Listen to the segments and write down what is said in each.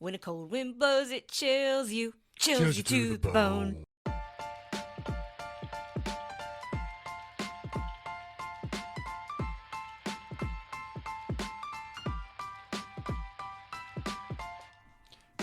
When a cold wind blows, it chills you to the bone.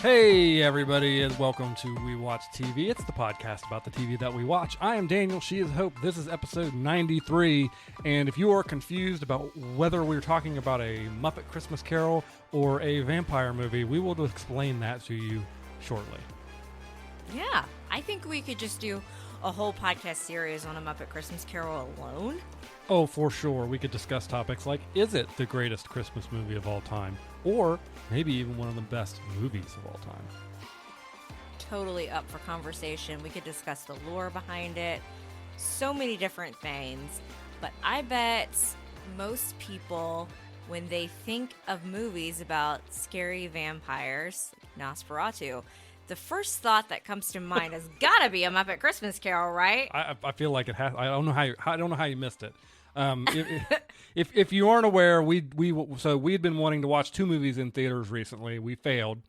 Hey everybody, and welcome to We Watch TV. It's the podcast about the TV that we watch. I am Daniel, she is Hope. This is episode 93, and if you are confused about whether we're talking about a Muppet Christmas Carol or a vampire movie, we will explain that to you shortly. Yeah, I think we could just do a whole podcast series on A Muppet Christmas Carol alone. Oh, for sure. We could discuss topics like, is it the greatest Christmas movie of all time? Or maybe even one of the best movies of all time. Totally up for conversation. We could discuss the lore behind it. So many different things. But I bet most people, when they think of movies about scary vampires, Nosferatu, the first thought that comes to mind has got to be A Muppet Christmas Carol, right? I feel like it has. I don't know how you missed it. If you aren't aware, we'd been wanting to watch two movies in theaters recently. We failed.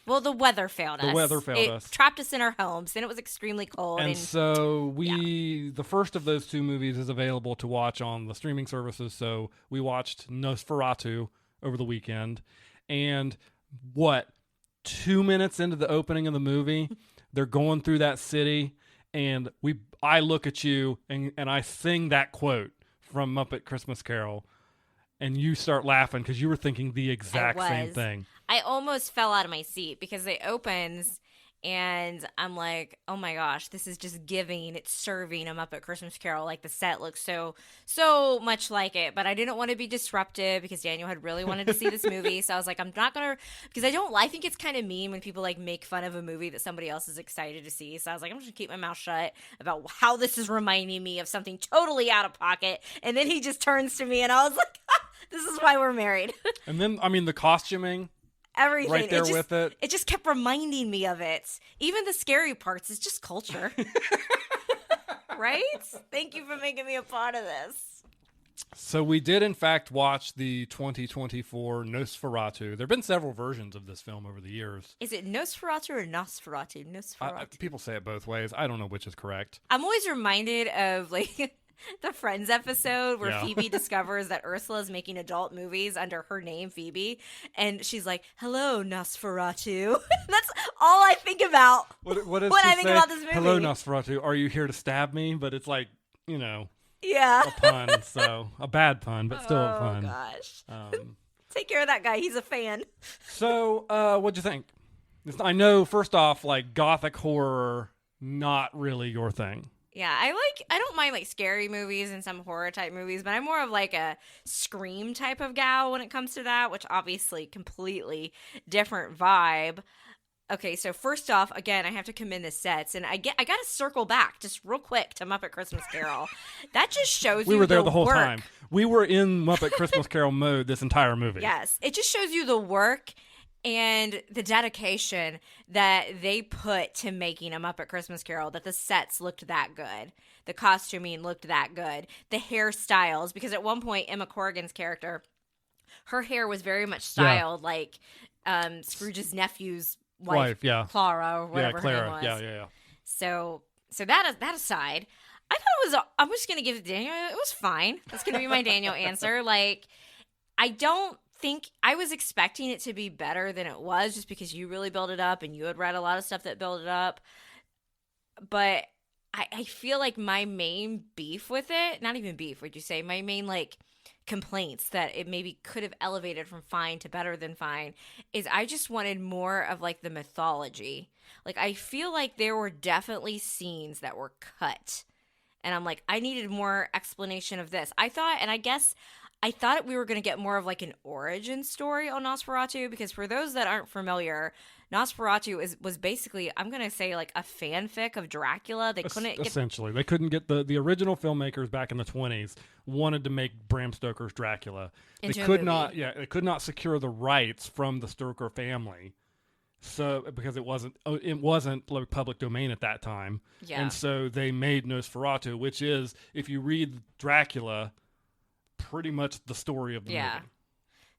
Well, the weather failed us. The weather failed us. It trapped us in our homes. Then it was extremely cold. And so the first of those two movies is available to watch on the streaming services. So we watched Nosferatu over the weekend. And 2 minutes into the opening of the movie, they're going through that city. And I look at you and I sing that quote from Muppet Christmas Carol, and you start laughing because you were thinking the exact same thing. I almost fell out of my seat because it opens and I'm like, oh my gosh, this is just it's serving a Muppet Christmas Carol. Like the set looks so much like it, but I didn't want to be disruptive because Daniel had really wanted to see this movie. So I was like, I'm not going to, because I think it's kind of mean when people like make fun of a movie that somebody else is excited to see. So I was like, I'm just going to keep my mouth shut about how this is reminding me of something totally out of pocket. And then he just turns to me and I was like, this is why we're married. And then, the costuming. Everything. Right there with it. It just kept reminding me of it. Even the scary parts, it's just culture. Right? Thank you for making me a part of this. So we did, in fact, watch the 2024 Nosferatu. There have been several versions of this film over the years. Is it Nosferatu or Nosferatu? Nosferatu. People say it both ways. I don't know which is correct. I'm always reminded of, the Friends episode where Phoebe discovers that Ursula is making adult movies under her name, Phoebe, and she's like, hello, Nosferatu. That's all I think about when I think about this movie. Hello, Nosferatu. Are you here to stab me? But it's like, yeah. a pun, so a bad pun, but still a pun. Oh, gosh. Take care of that guy. He's a fan. So, what'd you think? I know, first off, gothic horror, not really your thing. Yeah, I don't mind scary movies and some horror type movies, but I'm more of a Scream type of gal when it comes to that, which obviously completely different vibe. Okay, so first off, again, I have to commend the sets, and I got to circle back just real quick to Muppet Christmas Carol. That just shows we were there the whole work. time. We were in Muppet Christmas Carol mode this entire movie. Yes, it just shows you the work and the dedication that they put to making A Muppet Christmas Carol, that the sets looked that good. The costuming looked that good. The hairstyles, because at one point, Emma Corrigan's character, her hair was very much styled like Scrooge's nephew's wife, Clara, or whatever her name was. Yeah. So that aside, I thought I'm just going to give it to Daniel. It was fine. That's going to be my Daniel answer. I don't think I was expecting it to be better than it was just because you really built it up and you had read a lot of stuff that built it up. But I feel like my main beef with it, not even beef, would you say, my main complaints that it maybe could have elevated from fine to better than fine is I just wanted more of the mythology. I feel like there were definitely scenes that were cut. And I'm like, I needed more explanation of this. I thought we were going to get more of an origin story on Nosferatu, because for those that aren't familiar, Nosferatu was basically, I'm going to say a fanfic of Dracula. They couldn't get the original filmmakers back in the 1920s wanted to make Bram Stoker's Dracula. They could not secure the rights from the Stoker family. So because it wasn't public domain at that time. Yeah. And so they made Nosferatu, which is, if you read Dracula, pretty much the story of the movie.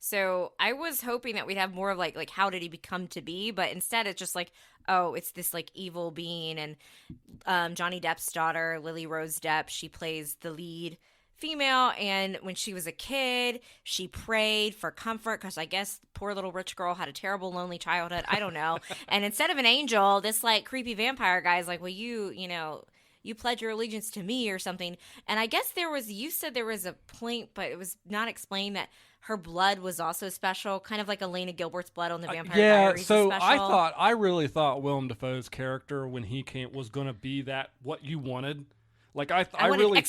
So I was hoping that we'd have more of like how did he become to be, but instead it's just like, oh, it's this like evil being. And Johnny Depp's daughter, Lily Rose Depp, she plays the lead female, and when she was a kid she prayed for comfort because I guess poor little rich girl had a terrible lonely childhood. I don't know. And instead of an angel, this like creepy vampire guy is like, well, you pledge your allegiance to me or something. And I guess you said there was a point, but it was not explained, that her blood was also special, kind of like Elena Gilbert's blood on the Vampire Diaries. So is special. I really thought Willem Dafoe's character when he came was going to be that what you wanted. Like I really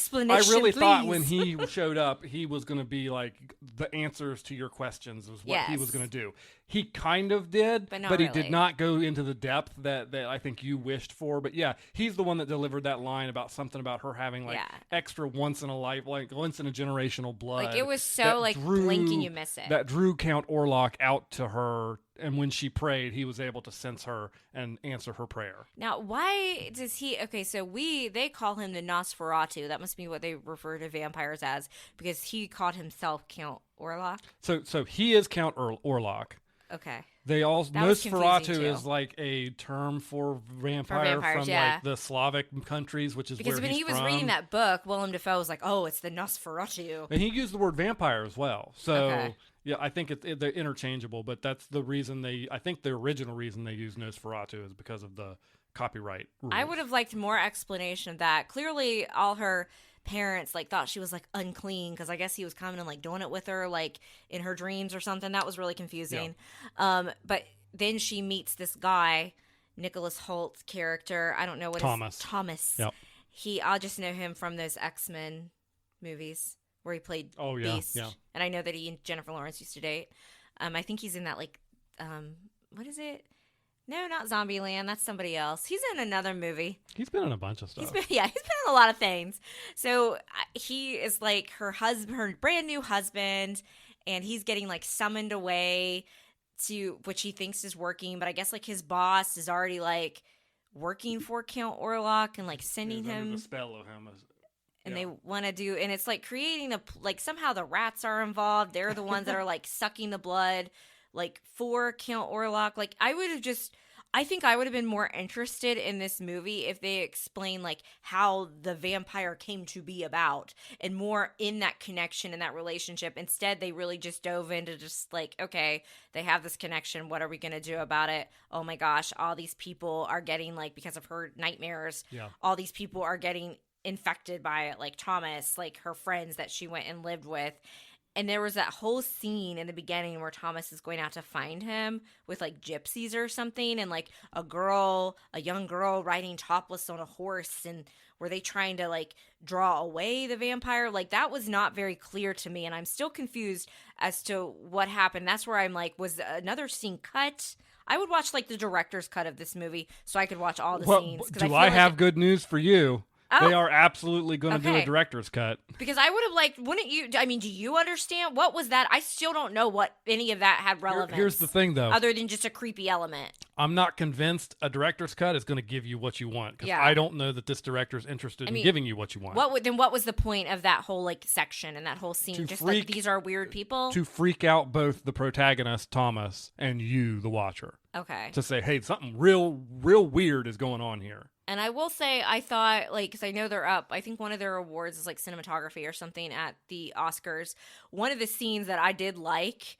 thought when he showed up, he was going to be like the answers to your questions was what he was going to do. He kind of did, but he did not go into the depth that I think you wished for. But yeah, he's the one that delivered that line about something about her having like extra once in a generational blood. Like it was so like blink and you miss it. That drew Count Orlok out to her. And when she prayed, he was able to sense her and answer her prayer. Now, why does he... Okay, so they call him the Nosferatu. That must be what they refer to vampires as, because he called himself Count Orlok. So he is Count Orlok. Okay. They all Nosferatu is like a term for vampire from like the Slavic countries, which is because where when he was reading that book, Willem Dafoe was like, "Oh, it's the Nosferatu," and he used the word vampire as well. So yeah, I think they're interchangeable, but that's the reason I think the original reason they use Nosferatu is because of the copyright rules. I would have liked more explanation of that. Clearly, all her parents like thought she was like unclean because I guess he was coming and like doing it with her like in her dreams or something. That was really confusing. But then she meets this guy, Nicholas Holt's character. I don't know what Thomas. Yep. I'll just know him from those X-Men movies where he played Beast. Yeah. And I know that he and Jennifer Lawrence used to date. I think he's in that like what is it? No, not Zombieland. That's somebody else. He's in another movie. He's been in a bunch of stuff. He's been in a lot of things. So he is like her brand new husband, and he's getting like summoned away to which he thinks is working, but I guess like his boss is already like working for Count Orlok and like sending him the spell of him. And they want to do, and it's like creating like somehow the rats are involved. They're the ones that are like sucking the blood. Like for Count Orlok, like I think I would have been more interested in this movie if they explained like how the vampire came to be about and more in that connection and that relationship. Instead, they really just dove into just like, okay, they have this connection. What are we going to do about it? Oh my gosh, all these people are getting like, because of her nightmares, all these people are getting infected by it. Like Thomas, like her friends that she went and lived with. And there was that whole scene in the beginning where Thomas is going out to find him with like gypsies or something, and like a young girl riding topless on a horse, and were they trying to like draw away the vampire? Like that was not very clear to me, and I'm still confused as to what happened. That's where I'm like, was another scene cut? I would watch like the director's cut of this movie so I could watch all the scenes. Do I have good news for you? They are absolutely going to do a director's cut. Because I would have liked, wouldn't you? I mean, do you understand? What was that? I still don't know what any of that had relevance. Here's the thing, though. Other than just a creepy element. I'm not convinced a director's cut is going to give you what you want. Because I don't know that this director's interested in giving you what you want. What was the point of that whole like section and that whole scene? Like, these are weird people? To freak out both the protagonist, Thomas, and you, the watcher. Okay. To say, hey, something real weird is going on here. And I will say, I thought, like, because I know they're up, I think one of their awards is like cinematography or something at the Oscars. One of the scenes that I did like,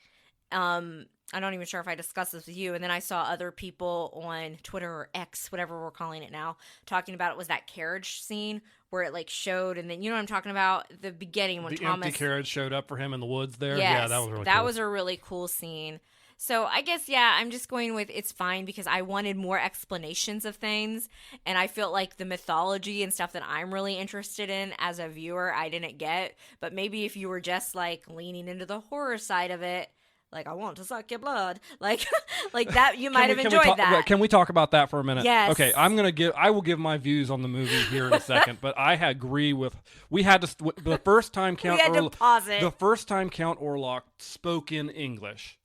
I'm not even sure if I discussed this with you, and then I saw other people on Twitter or X, whatever we're calling it now, talking about it, was that carriage scene where it like showed, and then you know what I'm talking about? The beginning when Thomas... empty carriage showed up for him in the woods there? Yes, yeah, that was really cool. That was a really cool scene. So I guess, yeah, I'm just going with it's fine because I wanted more explanations of things, and I felt like the mythology and stuff that I'm really interested in as a viewer, I didn't get. But maybe if you were just like leaning into the horror side of it, like I want to suck your blood, like that, you might have enjoyed that. Can we talk about that for a minute? Yes. Okay, I will give my views on the movie here in a second, but I agree with the first time Count the first time Count Orlok spoke in English.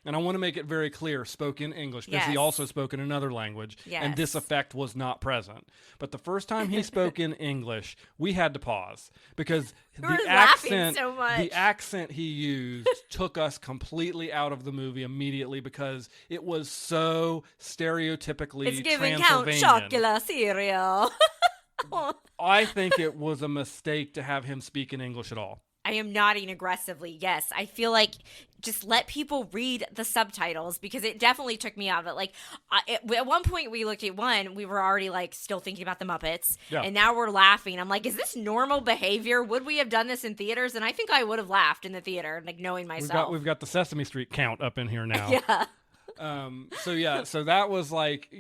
And I want to make it very clear, spoke in English, because he Yes. also spoke in another language, and this Yes. effect was not present. But the first time he spoke in English, we had to pause because We were laughing so much. the accent he used took us completely out of the movie immediately because it was so stereotypically It's giving Count Transylvanian. Chocula cereal. I think it was a mistake to have him speak in English at all. I am nodding aggressively. Yes, I feel like just let people read the subtitles because it definitely took me out of it. Like at one point we looked at one, we were already like still thinking about the Muppets, Yeah. and now we're laughing. I'm like, is this normal behavior? Would we have done this in theaters? And I think I would have laughed in the theater, like knowing myself. We've got the Sesame Street count up in here now. Yeah. So that was like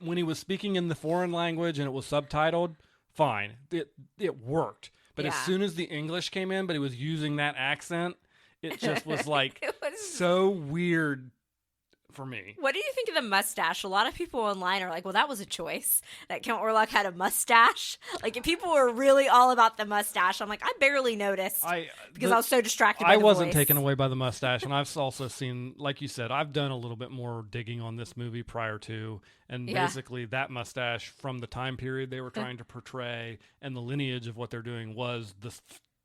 when he was speaking in the foreign language and it was subtitled, fine, it worked. But as Yeah. soon as the English came in, but he was using that accent, it just was like It was- so weird for me. What do you think of the mustache? A lot of people online are like, well, that was a choice. That Count Orlok had a mustache. Like, people were really all about the mustache. I'm like, I barely noticed because I was so distracted by I the wasn't voice. taken away by the mustache, and I've also seen, like you said, I've done a little bit more digging on this movie prior to, and Yeah. basically that mustache from the time period they were trying to portray and the lineage of what they're doing was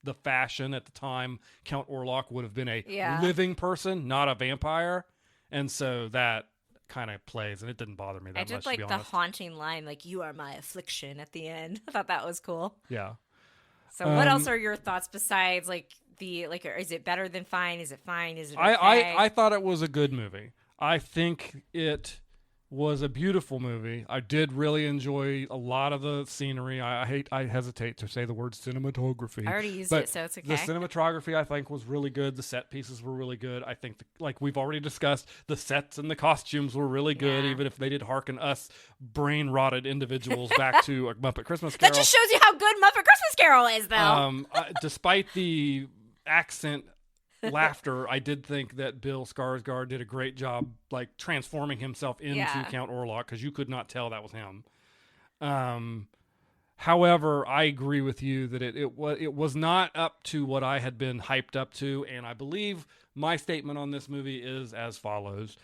the fashion at the time. Count Orlok would have been a Yeah. living person, not a vampire, and so that kind of plays, and it didn't bother me that I much, did to like be the honest. haunting line, like, you are my affliction at the end. I thought that was cool. Yeah. So what else are your thoughts besides, like, is it better than fine? Is it fine? Is it okay? I thought it was a good movie. I think it was a beautiful movie. I did really enjoy a lot of the scenery. I hesitate to say the word cinematography. I already used but it, so it's okay. The cinematography I think was really good. The set pieces were really good. I think, like we've already discussed, the sets and the costumes were really good, Yeah. even if they did hearken us brain rotted individuals back to A Muppet Christmas Carol. That just shows you how good Muppet Christmas Carol is, though. Despite the accent laughter, I did think that Bill Skarsgård did a great job, like transforming himself into Yeah. Count Orlok, because you could not tell that was him. However, I agree with you that it was not up to what I had been hyped up to, and I believe my statement on this movie is as follows.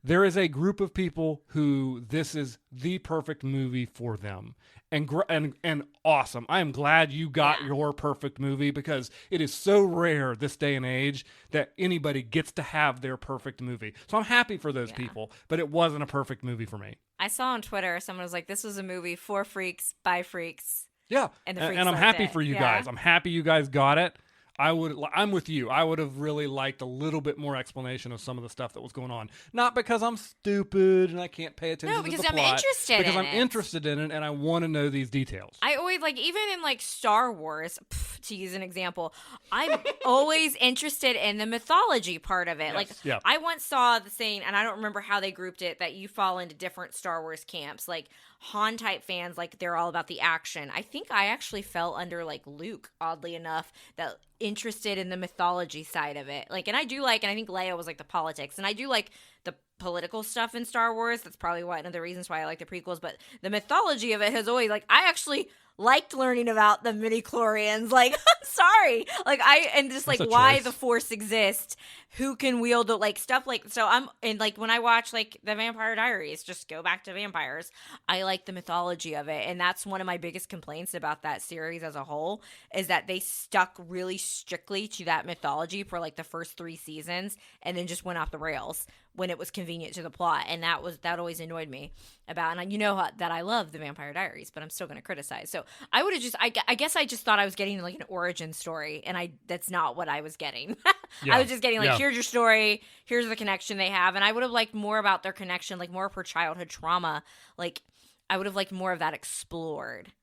There is a group of people who this is the perfect movie for them. And awesome. I am glad you got your perfect movie, because it is so rare this day and age that anybody gets to have their perfect movie. So I'm happy for those people, but it wasn't a perfect movie for me. I saw on Twitter, someone was like, this was a movie for freaks, by freaks. Yeah. And the And freaks I'm loved happy it. for you Yeah. guys. I'm happy you guys got it. I'm with you. I would have really liked a little bit more explanation of some of the stuff that was going on. Not because I'm stupid and I can't pay attention No, to because the I'm plot. interested Because in I'm it. interested in it and I want to know these details. I always, like, even in, like, Star Wars, to use an example, I'm always interested in the mythology part of it. Yes, Like, yeah. I once saw the saying, and I don't remember how they grouped it, that you fall into different Star Wars camps. Like, Han-type fans, like, they're all about the action. I think I actually fell under, like, Luke, oddly enough, that interested in the mythology side of it. Like, and I do like, and I think Leia was, like, the politics, and I do like the political stuff in Star Wars. That's probably one of the reasons why I like the prequels, but the mythology of it has always, like, I actually liked learning about the midi-chlorians. Like, I'm sorry. Like, and just, like, That's a why choice. the Force exists, who can wield it, like, stuff like, so and, like, when I watch, like, the Vampire Diaries, just go back to vampires, I like the mythology of it, and that's one of my biggest complaints about that series as a whole, is that they stuck really strictly to that mythology for, like, the first 3 seasons, and then just went off the rails when it was convenient to the plot, and that always annoyed me about, and you know that I love the Vampire Diaries, but I'm still going to criticize. So I would have just, I guess I just thought I was getting, like, an origin story, and that's not what I was getting. Yeah. I was just getting, like, Yeah. here's your story, here's the connection they have, and I would have liked more about their connection, like, more of her childhood trauma. Like, I would have liked more of that explored.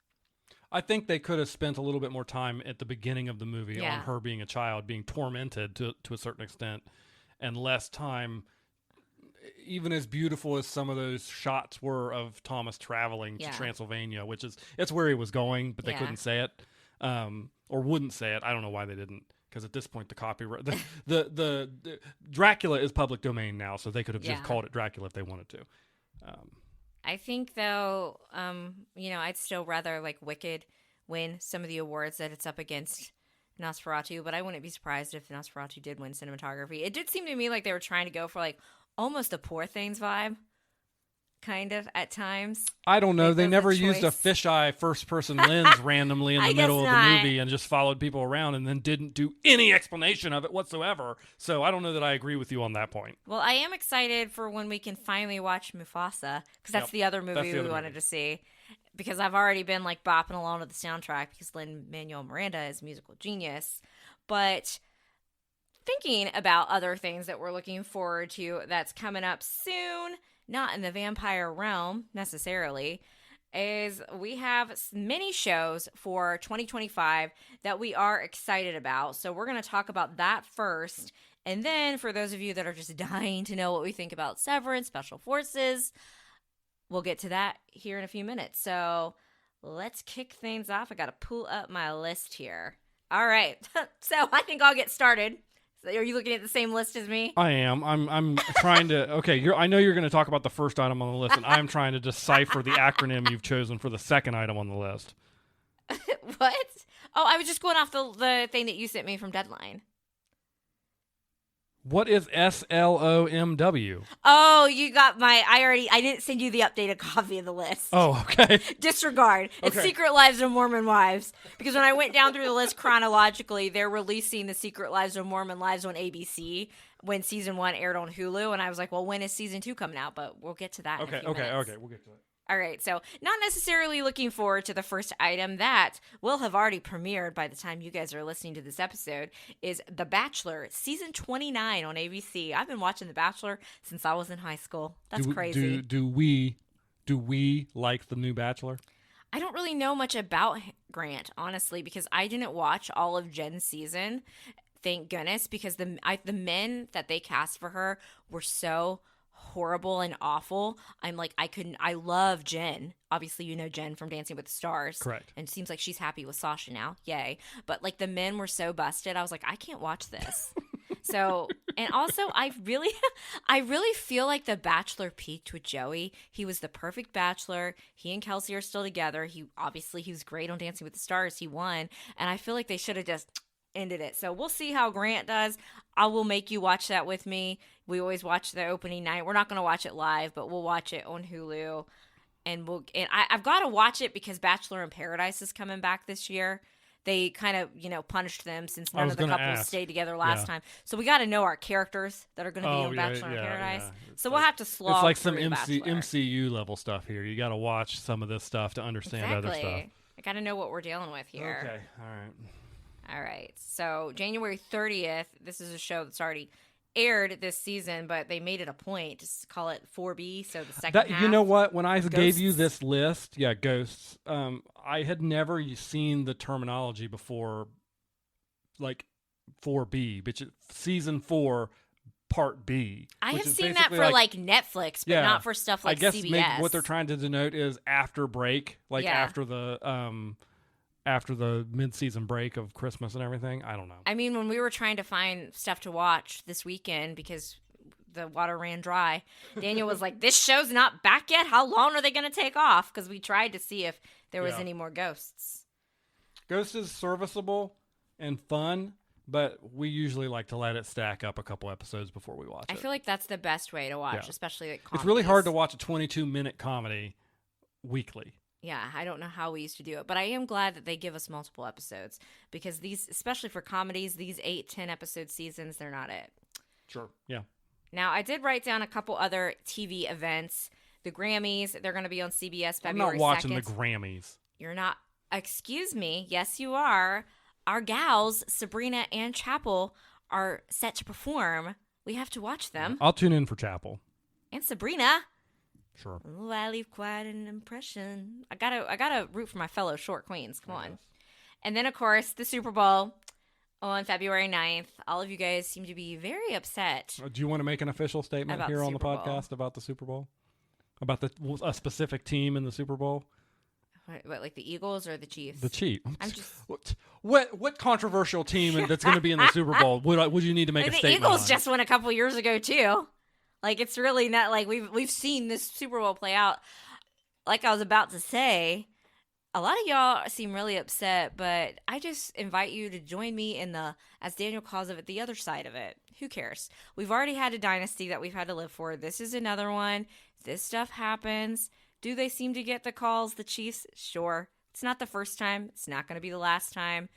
I think they could have spent a little bit more time at the beginning of the movie Yeah. on her being a child, being tormented to a certain extent, and less time. Even as beautiful as some of those shots were of Thomas traveling to Yeah. Transylvania, it's where he was going, but they Yeah. couldn't say it, or wouldn't say it. I don't know why they didn't, because at this point the copyright, the Dracula is public domain now, so they could have Yeah. just called it Dracula if they wanted to. I think, though, I'd still rather, like, Wicked win some of the awards that it's up against Nosferatu, but I wouldn't be surprised if Nosferatu did win cinematography. It did seem to me like they were trying to go for like almost a Poor Things vibe, kind of at times. I don't know. If They there's never a used a choice. fisheye first-person lens randomly in I the guess middle of the not. movie and just followed people around and then didn't do any explanation of it whatsoever. So I don't know that I agree with you on that point. Well, I am excited for when we can finally watch Mufasa, because that's Yep, the other that's movie the we other wanted movie. to see. Because I've already been like bopping along to the soundtrack because Lin-Manuel Miranda is a musical genius. But thinking about other things that we're looking forward to that's coming up soon, not in the vampire realm necessarily, is we have many shows for 2025 that we are excited about. So we're going to talk about that first. And then for those of you that are just dying to know what we think about Severance, Special Forces, we'll get to that here in a few minutes. So let's kick things off. I got to pull up my list here. All right. So I think I'll get started. So are you looking at the same list as me? I am. I'm trying to. Okay, I know you're going to talk about the first item on the list, and I'm trying to decipher the acronym you've chosen for the second item on the list. What? Oh, I was just going off the thing that you sent me from Deadline. What is SLOMW? Oh, you got I didn't send you the updated copy of the list. Oh, okay. Disregard. It's Okay. Secret Lives of Mormon Wives. Because when I went down through the list chronologically, they're releasing the Secret Lives of Mormon Lives on ABC when season 1 aired on Hulu. And I was like, well, when is season 2 coming out? But we'll get to that in a few minutes. Okay. We'll get to it. All right, so not necessarily looking forward to the first item that will have already premiered by the time you guys are listening to this episode is The Bachelor, season 29 on ABC. I've been watching The Bachelor since I was in high school. That's crazy. Do we like the new Bachelor? I don't really know much about Grant, honestly, because I didn't watch all of Jen's season. Thank goodness, because the men that they cast for her were so horrible and awful. I love Jen. Obviously, you know Jen from Dancing with the Stars. Correct. And it seems like she's happy with Sasha now. Yay. But like the men were so busted. I was like, I can't watch this. So, and also I really feel like The Bachelor peaked with Joey. He was the perfect bachelor. He and Kelsey are still together. He was great on Dancing with the Stars. He won. And I feel like they should have just ended it. So we'll see how Grant does. I will make you watch that with me. We always watch the opening night. We're not going to watch it live, but we'll watch it on Hulu. And I've got to watch it because Bachelor in Paradise is coming back this year. They kind of, punished them since none of the couples stayed together last time. So we got to know our characters that are going to be on Bachelor in Paradise. Yeah. So we'll have to slog It's like through some The Bachelor. MCU level stuff here. You got to watch some of this stuff to understand other stuff. I got to know what we're dealing with here. Okay, all right. All right. So January 30th, this is a show that's already aired this season, but they made it a point to call it 4B, so the second half. You know what? When I gave you Ghosts. this list, Ghosts, I had never seen the terminology before, like 4B, which is season 4, part B. I which have is seen that basically for like Netflix, but Yeah. not for stuff like I guess CBS. maybe what they're trying to denote is after break, like Yeah. after the mid-season break of Christmas and everything. I don't know. I mean, when we were trying to find stuff to watch this weekend because the water ran dry, Daniel was like, this show's not back yet. How long are they going to take off? Because we tried to see if there was any more ghosts. Ghost is serviceable and fun, but we usually like to let it stack up a couple episodes before we watch it. I feel like that's the best way to watch, Yeah. especially like It's really hard to comedies. watch a 22-minute comedy weekly. Yeah, I don't know how we used to do it, but I am glad that they give us multiple episodes because these, especially for comedies, these 8-10 episode seasons, they're not it. Sure. Yeah. Now, I did write down a couple other TV events. The Grammys, they're going to be on CBS February 2nd. I'm not watching the Grammys. You're not. Excuse me. Yes, you are. Our gals, Sabrina and Chapel, are set to perform. We have to watch them. I'll tune in for Chapel. And Sabrina. Sure. Oh, I leave quite an impression. I gotta root for my fellow short queens. Come on. And then, of course, the Super Bowl on February 9th. All of you guys seem to be very upset. Do you want to make an official statement About here the on the Super Bowl. podcast about the Super Bowl? About a specific team in the Super Bowl? What, like the Eagles or the Chiefs? The Chiefs. I'm just. What controversial team that's going to be in the Super Bowl would you need to make a The statement Eagles on? just won a couple years ago too. Like it's really not like we've seen this Super Bowl play out. Like I was about to say, A lot of y'all seem really upset, but I just invite you to join me in the, as Daniel calls it, the other side of it. Who cares? We've already had a dynasty that we've had to live for. This is another one. This stuff happens. Do they seem to get the calls, the Chiefs? Sure. It's not the first time. It's not going to be the last time.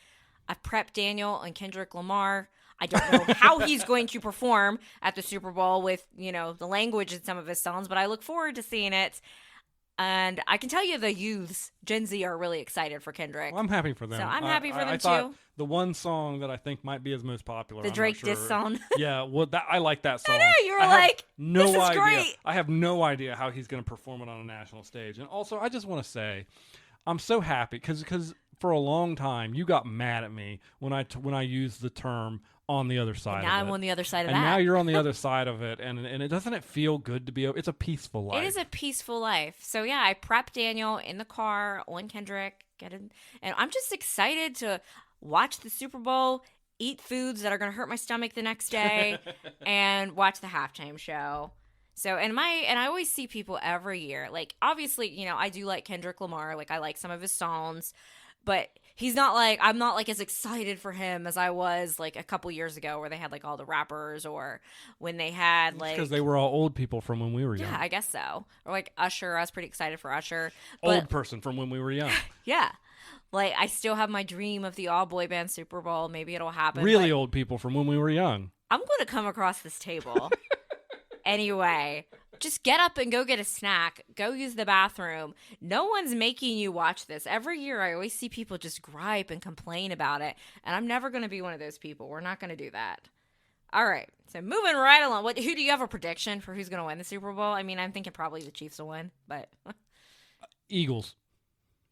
I've prepped Daniel and Kendrick Lamar. I don't know how he's going to perform at the Super Bowl with, the language in some of his songs, but I look forward to seeing it. And I can tell you the youths, Gen Z, are really excited for Kendrick. Well, I'm happy for them. So I'm happy for them, I too. thought the one song that I think might be his most popular. The Drake diss song. Yeah, well, I like that song. I know, you were like, this is great. I have no idea how he's going to perform it on a national stage. And also, I just want to say, I'm so happy because for a long time, you got mad at me when I used the term on the other side of it. Now I'm on the other side of that. And now you're on the other side of it. And it doesn't it feel good to be, it's a peaceful life. It is a peaceful life. So yeah, I prepped Daniel in the car on Kendrick. And I'm just excited to watch the Super Bowl, eat foods that are going to hurt my stomach the next day, and watch the halftime show. So, and I always see people every year. Like, obviously, I do like Kendrick Lamar. Like, I like some of his songs. But I'm not like as excited for him as I was like a couple years ago where they had like all the rappers, or when they had like. Because they were all old people from when we were young. Yeah, I guess so. Or like Usher. I was pretty excited for Usher. Old person from when we were young. Yeah. Like, I still have my dream of the all boy band Super Bowl. Maybe it'll happen. Really old people from when we were young. I'm going to come across this table. Anyway, just get up and go get a snack. Go use the bathroom. No one's making you watch this. Every year, I always see people just gripe and complain about it. And I'm never going to be one of those people. We're not going to do that. All right. So moving right along. Who do you have a prediction for who's going to win the Super Bowl? I mean, I'm thinking probably the Chiefs will win, but. Eagles.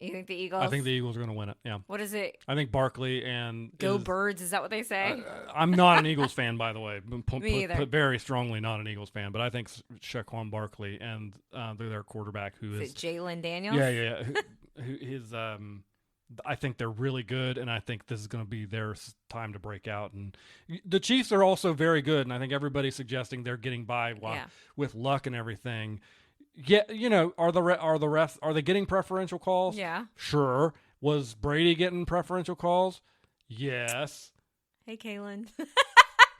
You think the Eagles? I think the Eagles are going to win it, yeah. What is it? I think Barkley and... Go Birds, is that what they say? I'm not an Eagles fan, by the way. Me either. Put very strongly not an Eagles fan, but I think Shaquan Barkley and their quarterback who is... Is it Jalen Daniels? Yeah. I think they're really good, and I think this is going to be their time to break out. And the Chiefs are also very good, and I think everybody's suggesting they're getting by with luck and everything. Yeah, are the refs are they getting preferential calls? Yeah. Sure. Was Brady getting preferential calls? Yes. Hey, Kaylin.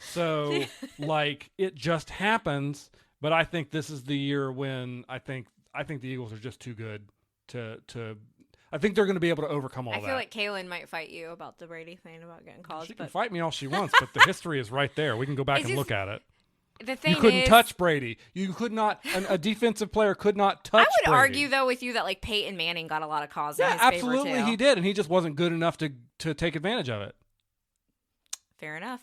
So, it just happens, but I think this is the year when I think the Eagles are just too good to I think they're going to be able to overcome all that. I feel like Kaylin might fight you about the Brady thing about getting calls. She can fight me all she wants, but the history is right there. We can go back and look at it. The thing you couldn't touch Brady. You could not. A defensive player could not touch. I would Brady. argue though with you that like Peyton Manning got a lot of calls. Yeah, in his absolutely, favor too. He did, and he just wasn't good enough to take advantage of it. Fair enough.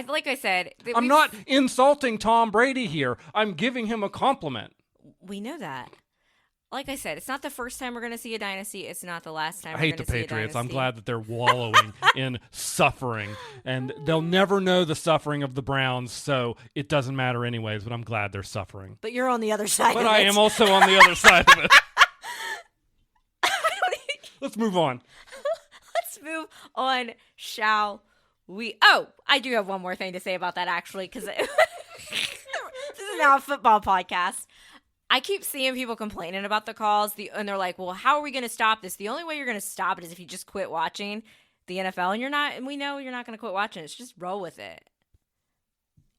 Like I said, I'm not insulting Tom Brady here. I'm giving him a compliment. We know that. Like I said, it's not the first time we're going to see a dynasty. It's not the last time. I hate the Patriots. I'm glad that they're wallowing in suffering, and they'll never know the suffering of the Browns, so it doesn't matter anyways. But I'm glad they're suffering. But you're on the other side. But of it. I am also on the other side of it. Let's move on. Let's move on, shall we? Oh, I do have one more thing to say about that, actually, because this is now a football podcast. I keep seeing people complaining about the calls, and they're like, well, how are we going to stop this? The only way you're going to stop it is if you just quit watching the NFL, and we know you're not going to quit watching it. Just roll with it.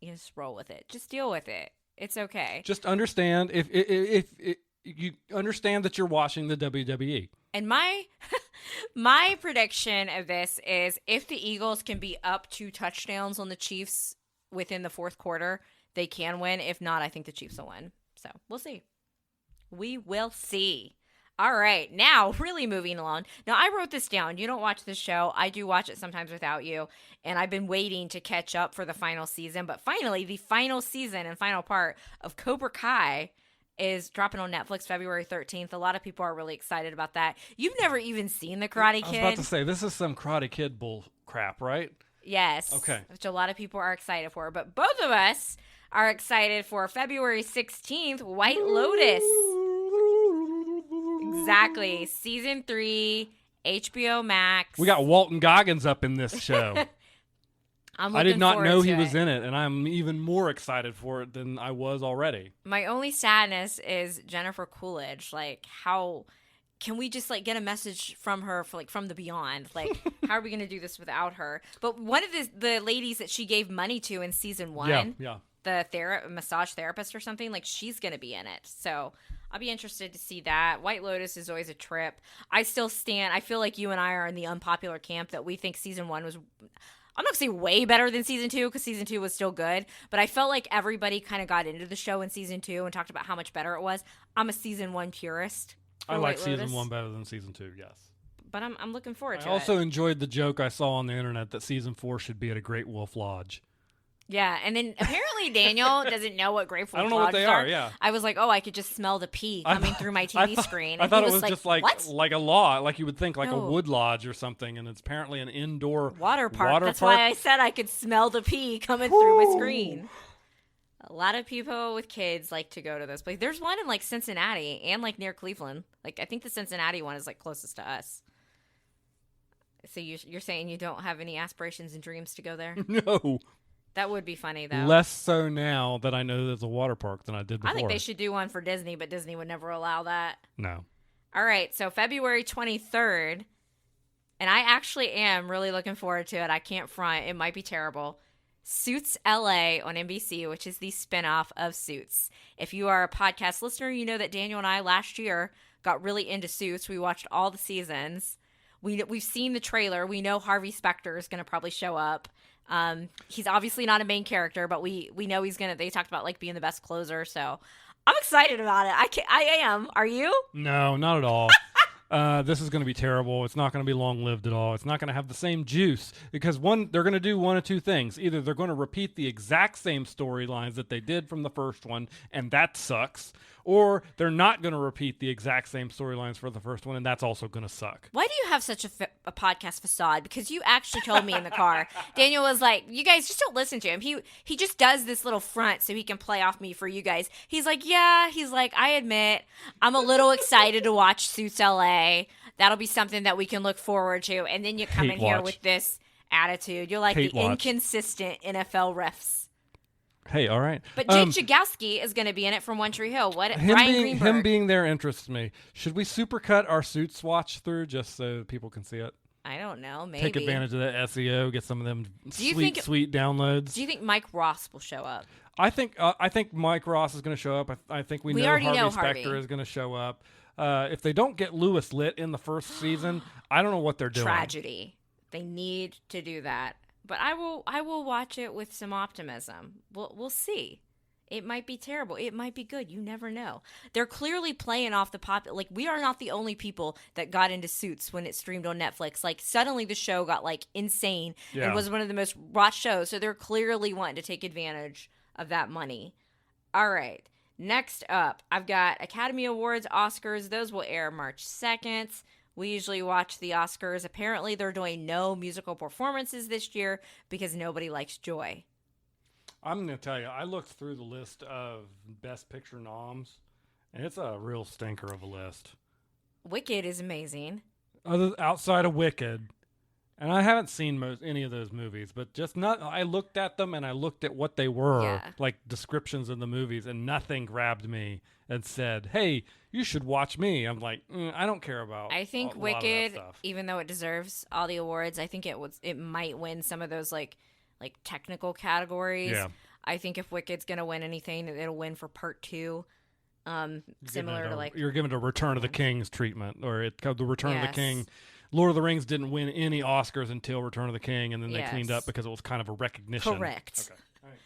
You just roll with it. Just deal with it. It's okay. Just understand if you understand that you're watching the WWE. And my prediction of this is if the Eagles can be up 2 touchdowns on the Chiefs within the fourth quarter, they can win. If not, I think the Chiefs will win. So we'll see. We will see. All right. Now, really moving along. Now, I wrote this down. You don't watch this show. I do watch it sometimes without you. And I've been waiting to catch up for the final season. But finally, the final season and final part of Cobra Kai is dropping on Netflix February 13th. A lot of people are really excited about that. You've never even seen The Karate Kid. I was about to say, this is some Karate Kid bull crap, right? Yes. Okay. Which a lot of people are excited for. But both of us are excited for February 16th, White Lotus. Exactly. Season 3, HBO Max. We got Walton Goggins up in this show. I did not know he was in it, and I'm even more excited for it than I was already. My only sadness is Jennifer Coolidge. Like, how can we just like get a message from her for like from the beyond? Like, how are we going to do this without her? But one of the ladies that she gave money to in season 1, the massage therapist or something, like she's going to be in it. So I'll be interested to see that. White Lotus is always a trip. I still stand. I feel like you and I are in the unpopular camp that we think season 1 was, I'm not going to say way better than season 2 because season 2 was still good, but I felt like everybody kind of got into the show in season 2 and talked about how much better it was. I'm a season 1 purist. I like season 1 better than season 2, yes. But I'm looking forward to it. I also enjoyed the joke I saw on the internet that season 4 should be at a Great Wolf Lodge. Yeah, and then apparently Daniel doesn't know what Great Wolf Lodges are. I don't know what they are, yeah. I was like, oh, I could just smell the pee coming through my TV screen. I thought it was just like a lodge, like you would think, like a No. wood lodge or something, and it's apparently an indoor water park. That's why I said I could smell the pee coming through my screen. A lot of people with kids like to go to this place. There's one in like Cincinnati and like near Cleveland. Like I think the Cincinnati one is like closest to us. So you're saying you don't have any aspirations and dreams to go there? No. That would be funny, though. Less so now that I know there's a water park than I did before. I think they should do one for Disney, but Disney would never allow that. No. All right, so February 23rd, and I actually am really looking forward to it. I can't front. It might be terrible. Suits LA on NBC, which is the spinoff of Suits. If you are a podcast listener, you know that Daniel and I last year got really into Suits. We watched all the seasons. We've seen the trailer. We know Harvey Specter is going to probably show up. He's obviously not a main character, but we know he's gonna. They talked about like being the best closer, so I'm excited about it. I am. Are you? No, not at all. This is going to be terrible. It's not going to be long-lived at all. It's not going to have the same juice because they're going to do one of two things. Either they're going to repeat the exact same storylines that they did from the first one, and that sucks, or they're not going to repeat the exact same storylines for the first one, and that's also going to suck. Why do you have such a podcast facade? Because you actually told me in the car. Daniel was like, you guys just don't listen to him. He just does this little front so he can play off me for you guys. He's like, yeah. He's like, I admit, I'm a little excited to watch Suits LA. That'll be something that we can look forward to. And then you come in here with this attitude. You're like the inconsistent NFL refs. Hey, all right. But Jake Jagowski is going to be in it from One Tree Hill. Brian Greenberg. Him being there interests me. Should we supercut our Suits watch through just so people can see it? I don't know. Maybe. Take advantage of that SEO. Get some of them sweet downloads. Do you think Mike Ross will show up? I think Mike Ross is going to show up. I think we know Harvey Specter is going to show up. If they don't get Lewis lit in the first season, I don't know what they're doing. Tragedy. They need to do that. But I will watch it with some optimism. We'll see. It might be terrible. It might be good. You never know. They're clearly playing off the like we are not the only people that got into Suits when it streamed on Netflix. Like suddenly the show got like insane and was one of the most watched shows. So they're clearly wanting to take advantage of that money. All right. Next up, I've got Academy Awards, Oscars. Those will air March 2nd. We usually watch the Oscars. Apparently, they're doing no musical performances this year because nobody likes Joy. I'm going to tell you, I looked through the list of Best Picture noms, and it's a real stinker of a list. Wicked is amazing. Outside of Wicked, and I haven't seen any of those movies, but I looked at them and I looked at what they were, like descriptions of the movies, and nothing grabbed me and said, hey, you should watch me. I'm like, I don't care about I think Wicked, even though it deserves all the awards, I think it might win some of those like technical categories. Yeah. I think if Wicked's going to win anything, it'll win for part 2. Similar to like... You're giving it a Return of the King's treatment, or the Return of the King... Lord of the Rings didn't win any Oscars until Return of the King, and then they cleaned up because it was kind of a recognition. Correct. Okay. All right.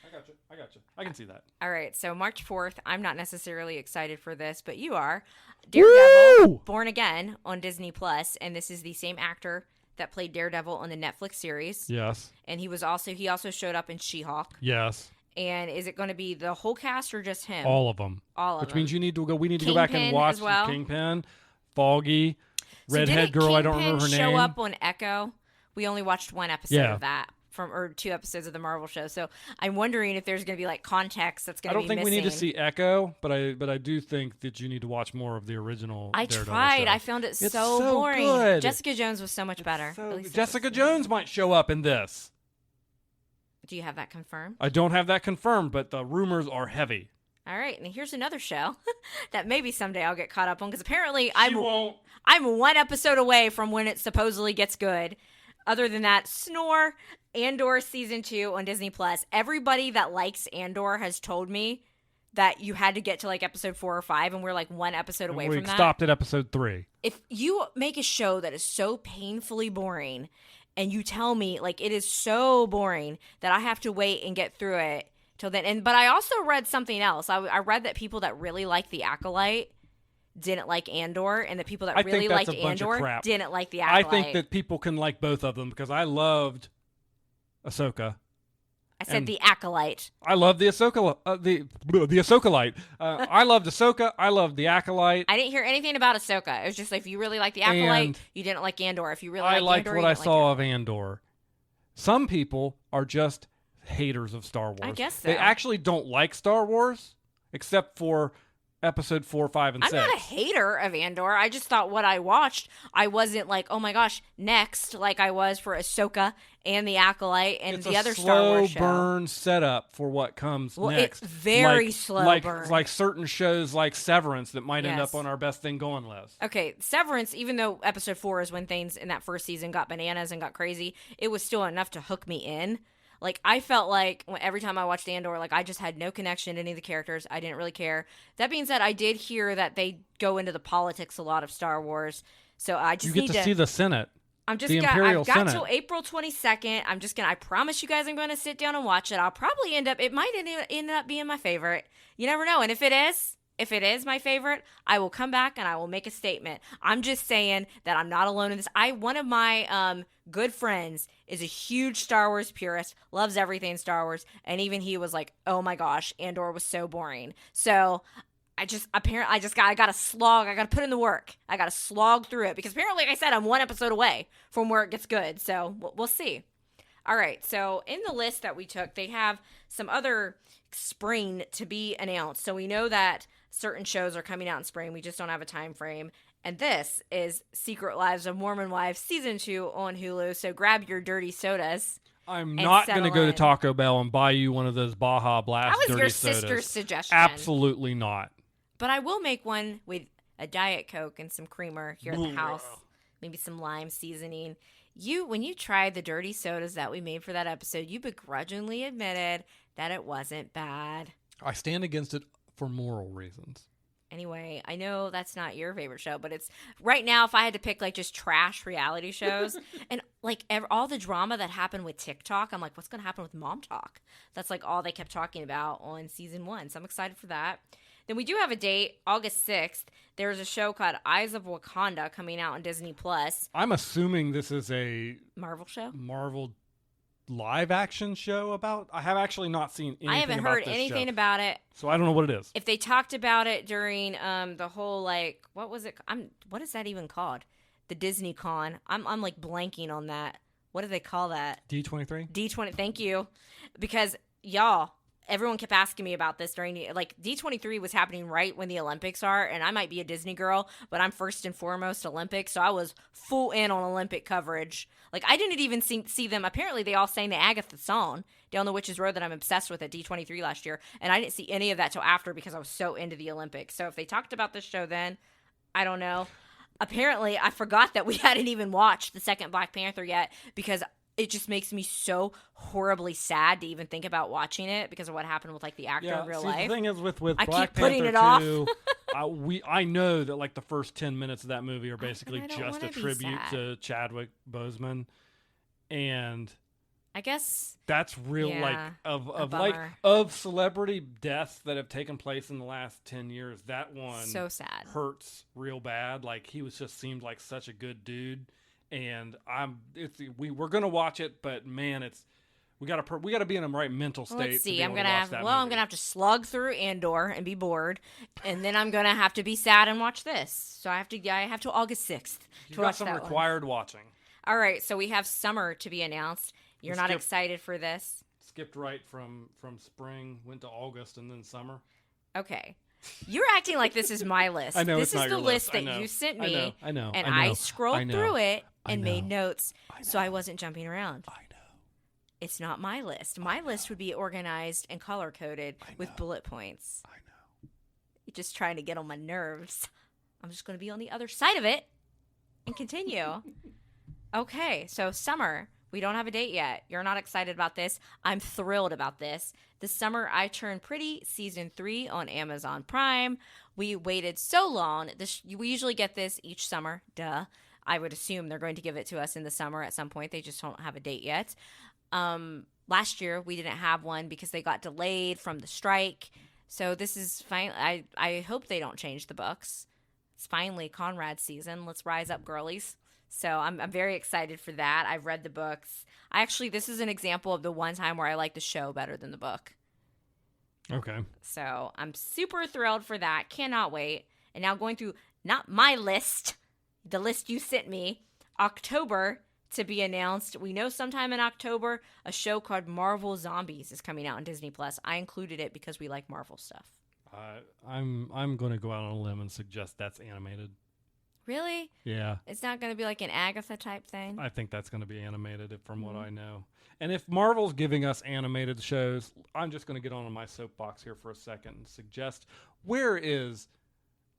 I got you. I can see that. All right. So March 4th, I'm not necessarily excited for this, but you are. Daredevil, Born Again on Disney Plus, and this is the same actor that played Daredevil on the Netflix series. Yes. And he also showed up in She-Hulk. Yes. And is it going to be the whole cast or just him? All of them. Which means we need to go back and watch Kingpin, Foggy. Redhead girl, I don't remember her name. Show up on Echo. We only watched one episode of that or 2 episodes of the Marvel show. So I'm wondering if there's going to be like context that's going to be missing. I don't think we need to see Echo, but I do think that you need to watch more of the original. I tried. Show. I found it so boring. Good. Jessica Jones was so much better. Jessica Jones might show up in this. Do you have that confirmed? I don't have that confirmed, but the rumors are heavy. All right, and here's another show that maybe someday I'll get caught up on because apparently won't. I'm one episode away from when it supposedly gets good. Other than that, Snore, Andor season 2 on Disney Plus. Everybody that likes Andor has told me that you had to get to like episode 4 or 5, and we're like one episode away from that. We stopped at episode 3. If you make a show that is so painfully boring, and you tell me like it is so boring that I have to wait and get through it till then. But I also read something else. I read that people that really like The Acolyte didn't like Andor, and the people that really liked Andor didn't like The Acolyte. I think that people can like both of them because I loved Ahsoka. I said The Acolyte. I love the Ahsoka, the Ahsoka-lite. I loved Ahsoka. I loved The Acolyte. I didn't hear anything about Ahsoka. It was just like, if you really like The Acolyte, you didn't like Andor. If you really I liked Andor, what I saw of Andor. Some people are just haters of Star Wars. I guess so. They actually don't like Star Wars, except for episode 4, 5, and 6. I'm not a hater of Andor. I just thought what I watched, I wasn't like, oh my gosh, next, like I was for Ahsoka and The Acolyte and the other Star Wars show. It's a slow burn setup for what comes next. It's very slow burn. Like certain shows like Severance that might end up on our best thing going list. Okay, Severance, even though episode 4 is when things in that first season got bananas and got crazy, it was still enough to hook me in. Like, I felt like every time I watched Andor, like, I just had no connection to any of the characters. I didn't really care. That being said, I did hear that they go into the politics a lot of Star Wars. So I just need to see the Senate. I've got Senate. till April 22nd. I promise you guys I'm going to sit down and watch it. I'll probably it might end up being my favorite. You never know. And if it is my favorite, I will come back and I will make a statement. I'm just saying that I'm not alone in this. One of my good friends is a huge Star Wars purist, loves everything Star Wars, and even he was like, "Oh my gosh, Andor was so boring." So I got to slog. I got to put in the work. I got to slog through it because apparently, like I said, I'm one episode away from where it gets good. So we'll see. All right. So in the list that we took, they have some other spring to be announced. So we know that certain shows are coming out in spring. We just don't have a time frame. And this is Secret Lives of Mormon Wives Season 2 on Hulu. So grab your dirty sodas. I'm not going to go to Taco Bell and buy you one of those Baja Blast dirty sodas. That was your sister's suggestion. Absolutely not. But I will make one with a Diet Coke and some creamer here at the house. Maybe some lime seasoning. When you tried the dirty sodas that we made for that episode, you begrudgingly admitted that it wasn't bad. I stand against it for moral reasons. Anyway, I know that's not your favorite show, but it's right now, if I had to pick like just trash reality shows and like all the drama that happened with TikTok, I'm like, what's going to happen with Mom Talk? That's like all they kept talking about on season 1. So I'm excited for that. Then we do have a date, August 6th. There's a show called Eyes of Wakanda coming out on Disney Plus. I'm assuming this is a Marvel show? Marvel live action show about. I have actually not seen anything. I haven't heard anything about it. So I don't know what it is. If they talked about it during the whole like what was it? What is that even called? The Disney Con. I'm like blanking on that. What do they call that? D23? D20. Thank you. Because everyone kept asking me about this during D23 was happening right when the Olympics are, and I might be a Disney girl, but I'm first and foremost Olympic, so I was full in on Olympic coverage. Like, I didn't even see them. Apparently, they all sang the Agatha song down the Witch's Road that I'm obsessed with at D23 last year, and I didn't see any of that till after because I was so into the Olympics. So if they talked about this show then, I don't know. Apparently, I forgot that we hadn't even watched the second Black Panther yet because it just makes me so horribly sad to even think about watching it because of what happened with like the actor in real life. The thing is with I Black keep putting Panther it 2, off. I know that like the first 10 minutes of that movie are basically just a tribute sad. to Chadwick Boseman, and I guess that's real of celebrity deaths that have taken place in the last 10 years. That one so sad hurts real bad. Like he seemed like such a good dude. And we're gonna watch it, but man, we gotta be in a right mental state. Let's see. I'm gonna have to slug through Andor and be bored, and then I'm gonna have to be sad and watch this. So I have to August 6th. You got some required watching. All right, so we have summer to be announced. You're not excited for this? Skipped right from spring, went to August, and then summer. Okay. You're acting like this is my list. I know this it's not is the your list list. that you sent me. I know. And I scrolled through it and made notes so I wasn't jumping around. I know. It's not my list. My list would be organized and color-coded with bullet points. I know. just trying to get on my nerves. I'm just going to be on the other side of it and continue. Okay, so summer. We don't have a date yet. You're not excited about this. I'm thrilled about this. This summer, I Turned Pretty, Season 3 on Amazon Prime. We waited so long. We usually get this each summer. Duh. I would assume they're going to give it to us in the summer at some point. They just don't have a date yet. Last year, we didn't have one because they got delayed from the strike. So this is fine. I hope they don't change the books. It's finally Conrad's season. Let's rise up, girlies. So I'm very excited for that. I've read the books. This is an example of the one time where I like the show better than the book. Okay. So I'm super thrilled for that. Cannot wait. And now going through, not my list, the list you sent me, October to be announced. We know sometime in October, a show called Marvel Zombies is coming out on Disney+. I included it because we like Marvel stuff. I'm going to go out on a limb and suggest that's animated. Really? Yeah. It's not going to be like an Agatha type thing? I think that's going to be animated from what I know. And if Marvel's giving us animated shows, I'm just going to get on my soapbox here for a second and suggest, where is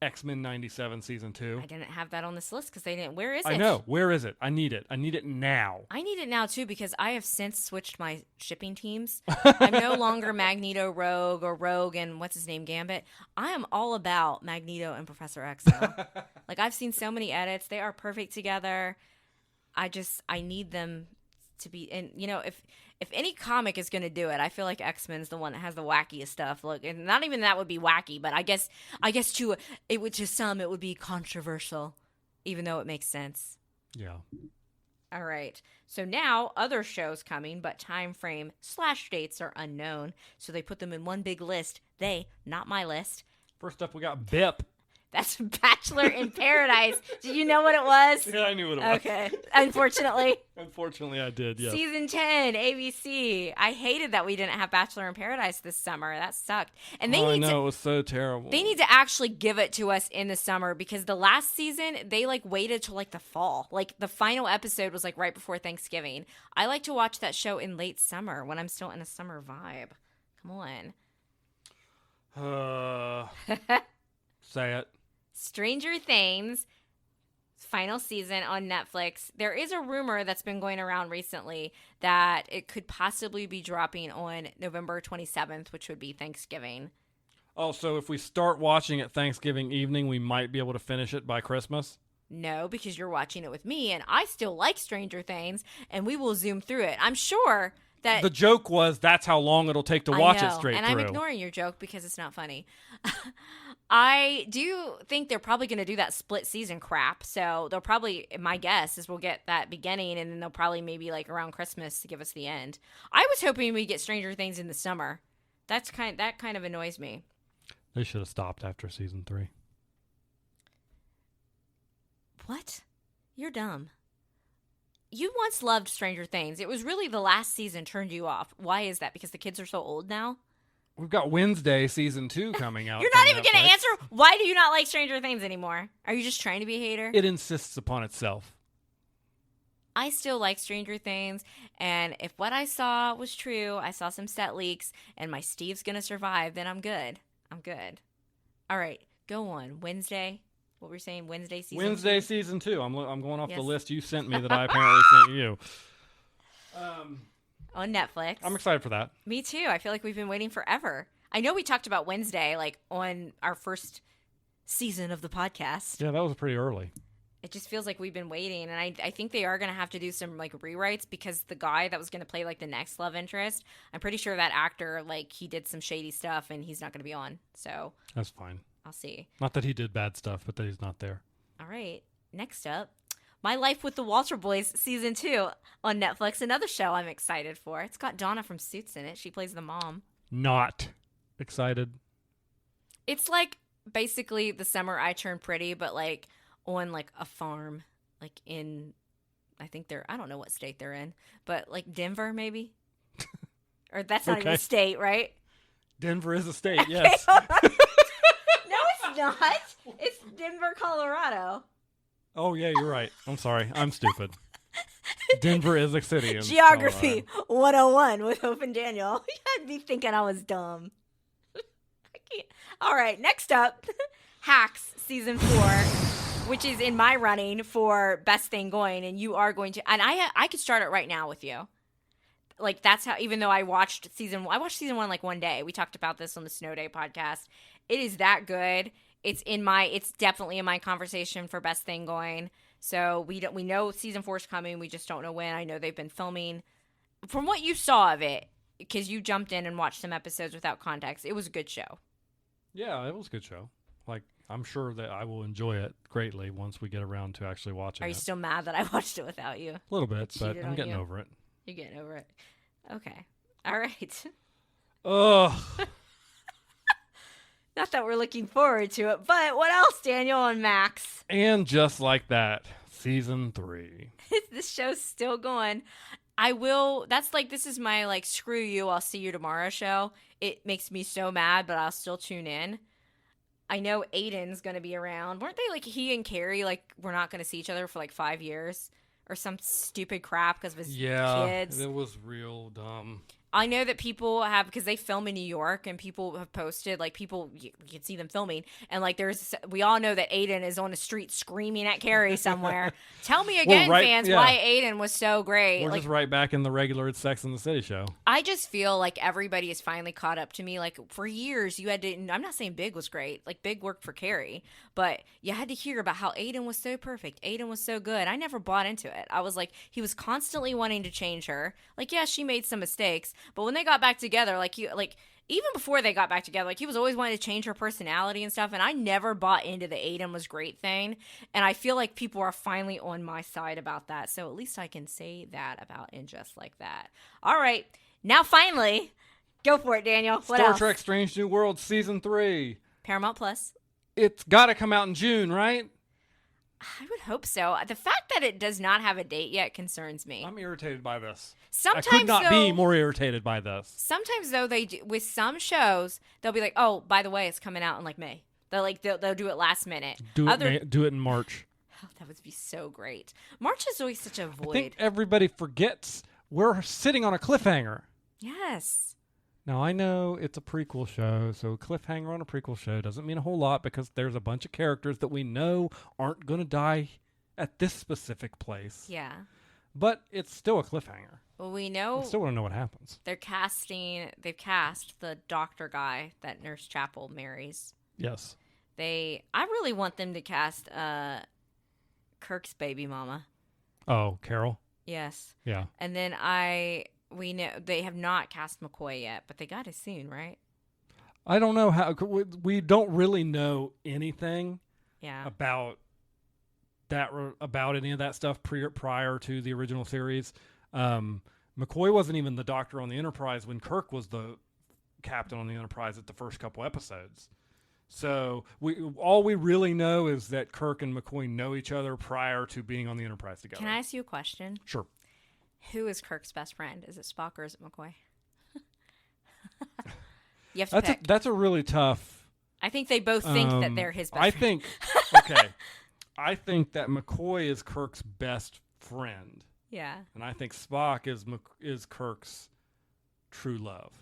X-Men 97 Season 2? I didn't have that on this list because they didn't. Where is it? I know. Where is it? I need it. I need it now. I need it now, too, because I have since switched my shipping teams. I'm no longer Magneto Rogue or Rogue and what's his name, Gambit. I am all about Magneto and Professor X now. Like, I've seen so many edits. They are perfect together. I need them to be, and you know, if any comic is going to do it, I feel like X-Men's the one that has the wackiest stuff. Look, and not even that would be wacky, but I guess to some it would be controversial, even though it makes sense. Yeah. All right. So now other shows coming, but time frame / dates are unknown. So they put them in one big list. Not my list. First up, we got BIP. That's Bachelor in Paradise. Did you know what it was? Yeah, I knew what it was. Okay. Unfortunately, I did, yes. Season 10, ABC. I hated that we didn't have Bachelor in Paradise this summer. That sucked. And they it was so terrible. They need to actually give it to us in the summer because the last season, they waited till the fall. The final episode was right before Thanksgiving. I like to watch that show in late summer when I'm still in a summer vibe. Come on. Say it. Stranger Things, final season on Netflix. There is a rumor that's been going around recently that it could possibly be dropping on November 27th, which would be Thanksgiving. Oh, so if we start watching it Thanksgiving evening, we might be able to finish it by Christmas? No, because you're watching it with me, and I still like Stranger Things, and we will zoom through it. I'm sure that... The joke was that's how long it'll take to watch it straight and through. I'm ignoring your joke because it's not funny. I do think they're probably going to do that split season crap. So they'll probably, my guess is we'll get that beginning and then they'll probably maybe around Christmas to give us the end. I was hoping we'd get Stranger Things in the summer. That kind of annoys me. They should have stopped after season 3. What? You're dumb. You once loved Stranger Things. It was really the last season turned you off. Why is that? Because the kids are so old now? We've got Wednesday season 2 coming out. You're not even going to answer. Why do you not like Stranger Things anymore? Are you just trying to be a hater? It insists upon itself. I still like Stranger Things, and if what I saw was true, I saw some set leaks, and my Steve's going to survive, then I'm good. I'm good. All right, go on. Wednesday. What were you saying? Wednesday season 2. I'm going off Yes. the list you sent me that I apparently sent you. On Netflix. I'm excited for that. Me too. I feel like we've been waiting forever. I know we talked about Wednesday, on our first season of the podcast. Yeah, that was pretty early. It just feels like we've been waiting, and I think they are going to have to do some rewrites because the guy that was going to play the next love interest, I'm pretty sure that actor he did some shady stuff and he's not going to be on. So that's fine. I'll see. Not that he did bad stuff, but that he's not there. All right. Next up, My Life with the Walter Boys season 2 on Netflix. Another show I'm excited for. It's got Donna from Suits in it. She plays the mom. Not excited. It's basically The Summer I Turned Pretty, but on a farm, in, I think I don't know what state they're in, but Denver maybe? Or that's not even a state, right? Denver is a state, yes. No, it's not. It's Denver, Colorado. Oh, yeah, you're right. I'm sorry. I'm stupid. Denver is a city. In Geography Colorado. 101 with Hope and Daniel. I'd be thinking I was dumb. All right, next up, Hacks season 4, which is in my running for best thing going, and you are going to, and I could start it right now with you. Like, that's how, even though I watched season 1 like one day. We talked about this on the Snow Day podcast. It is that good. It's definitely in my conversation for best thing going. So we know season 4 is coming. We just don't know when. I know they've been filming. From what you saw of it, because you jumped in and watched some episodes without context, it was a good show. Yeah, it was a good show. Like, I'm sure that I will enjoy it greatly once we get around to actually watching it. Are you still mad that I watched it without you? A little bit, but I'm getting over it. You're getting over it. Okay. All right. Ugh. Not that we're looking forward to it, but what else, Daniel and Max? And just like that, season 3. This show's still going. This is my, like, screw you, I'll see you tomorrow show. It makes me so mad, but I'll still tune in. I know Aiden's going to be around. Weren't they, like, he and Carrie, like, we're not going to see each other for, like, 5 years? Or some stupid crap because of his kids. Yeah, it was real dumb. I know that people have, because they film in New York, and people have posted, like, you can see them filming, and, like, we all know that Aiden is on the street screaming at Carrie somewhere. Tell me again, fans, why Aiden was so great. We're just right back in the regular Sex and the City show. I just feel like everybody has finally caught up to me. Like, for years, you had to, I'm not saying Big was great. Like, Big worked for Carrie, but you had to hear about how Aiden was so perfect. Aiden was so good. I never bought into it. I was like, he was constantly wanting to change her. Like, yeah, she made some mistakes, but when they got back together, even before they got back together, like, he was always wanting to change her personality and stuff, and I never bought into the Aiden was great thing, and I feel like people are finally on my side about that, so at least I can say that about And Just Like That. All right, now finally, go for it, Daniel. What else? Star Trek Strange New Worlds Season 3. Paramount Plus. It's got to come out in June, right? I would hope so. The fact that it does not have a date yet concerns me. I'm irritated by this. Sometimes, I could not be more irritated by this. Sometimes, though, they do, with some shows, they'll be like, "Oh, by the way, it's coming out in like May." They'll do it last minute. Do it in March. Oh, that would be so great. March is always such a void. I think everybody forgets we're sitting on a cliffhanger. Yes. Now, I know it's a prequel show, so cliffhanger on a prequel show doesn't mean a whole lot because there's a bunch of characters that we know aren't going to die at this specific place. Yeah. But it's still a cliffhanger. Well, we know. I still want to know what happens. They've cast the doctor guy that Nurse Chapel marries. Yes. I really want them to cast Kirk's baby mama. Oh, Carol? Yes. Yeah. And then we know they have not cast McCoy yet, but they got it soon, right? I don't know how. We don't really know anything about any of that stuff prior to the original series. McCoy wasn't even the doctor on the Enterprise when Kirk was the captain on the Enterprise at the first couple episodes. So all we really know is that Kirk and McCoy know each other prior to being on the Enterprise together. Can I ask you a question? Sure. Who is Kirk's best friend? Is it Spock or is it McCoy? You have to pick. That's a really tough. I think they both think that they're his best friend. I think that McCoy is Kirk's best friend. Yeah. And I think Spock is Kirk's true love.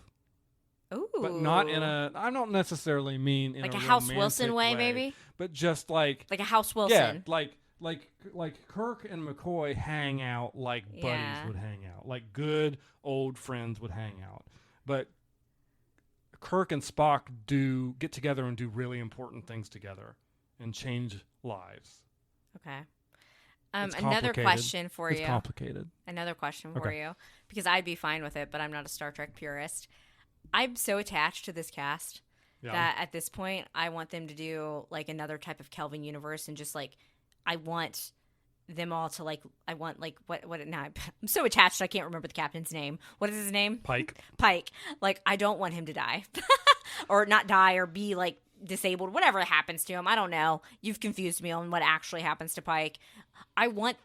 Ooh. But not I don't necessarily mean in like a House Wilson way, maybe? But just like a House Wilson. Yeah, like Kirk and McCoy hang out like buddies would hang out. Like good old friends would hang out. But Kirk and Spock do get together and do really important things together and change lives. Okay. Another question for you. It's complicated. Another question for you, because I'd be fine with it, but I'm not a Star Trek purist. I'm so attached to this cast that at this point, I want them to do like another type of Kelvin universe, and just like I want them all to what now? I'm so attached I can't remember the captain's name. What is his name? Pike. Like I don't want him to die, or not die, or be like disabled, whatever happens to him. I don't know. You've confused me on what actually happens to Pike. I want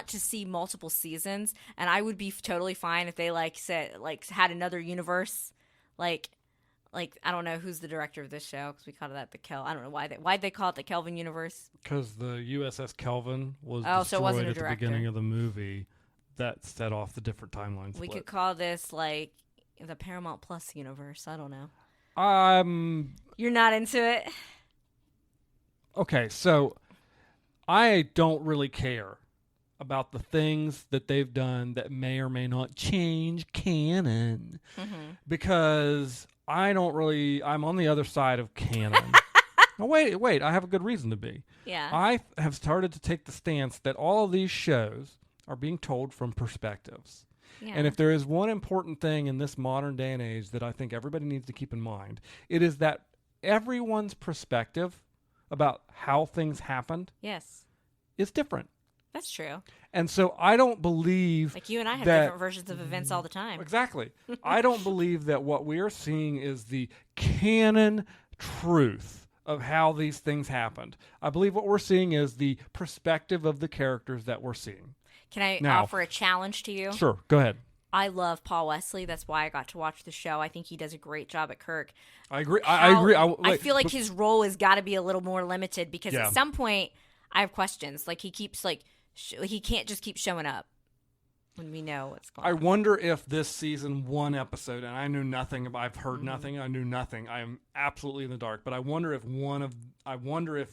to see multiple seasons, and I would be totally fine if they had another universe. Like I don't know who's the director of this show, because we called it I don't know why'd they call it the Kelvin universe. Because the USS Kelvin was so it wasn't destroyed at the beginning of the movie. That set off the different timelines. We could call this like the Paramount Plus universe. I don't know. You're not into it? Okay, so I don't really care about the things that they've done that may or may not change canon because I'm on the other side of canon. No, wait, I have a good reason to be. Yeah. I have started to take the stance that all of these shows are being told from perspectives. Yeah. And if there is one important thing in this modern day and age that I think everybody needs to keep in mind, it is that everyone's perspective about how things happened Yes. is different. That's true. And so I don't believe Like you and I have that, different versions of events all the time. Exactly. I don't believe that what we are seeing is the canon truth of how these things happened. I believe what we're seeing is the perspective of the characters that we're seeing. Can I Now, offer a challenge to you? Sure, go ahead. I love Paul Wesley. That's why I got to watch the show. I think he does a great job at Kirk. I agree. I agree. I feel like his role has got to be a little more limited because Yeah. at some point I have questions. Like he keeps he can't just keep showing up when we know what's going I on. wonder if this season one episode, and I knew nothing about, I've heard nothing, I knew nothing. I am absolutely in the dark. But I wonder if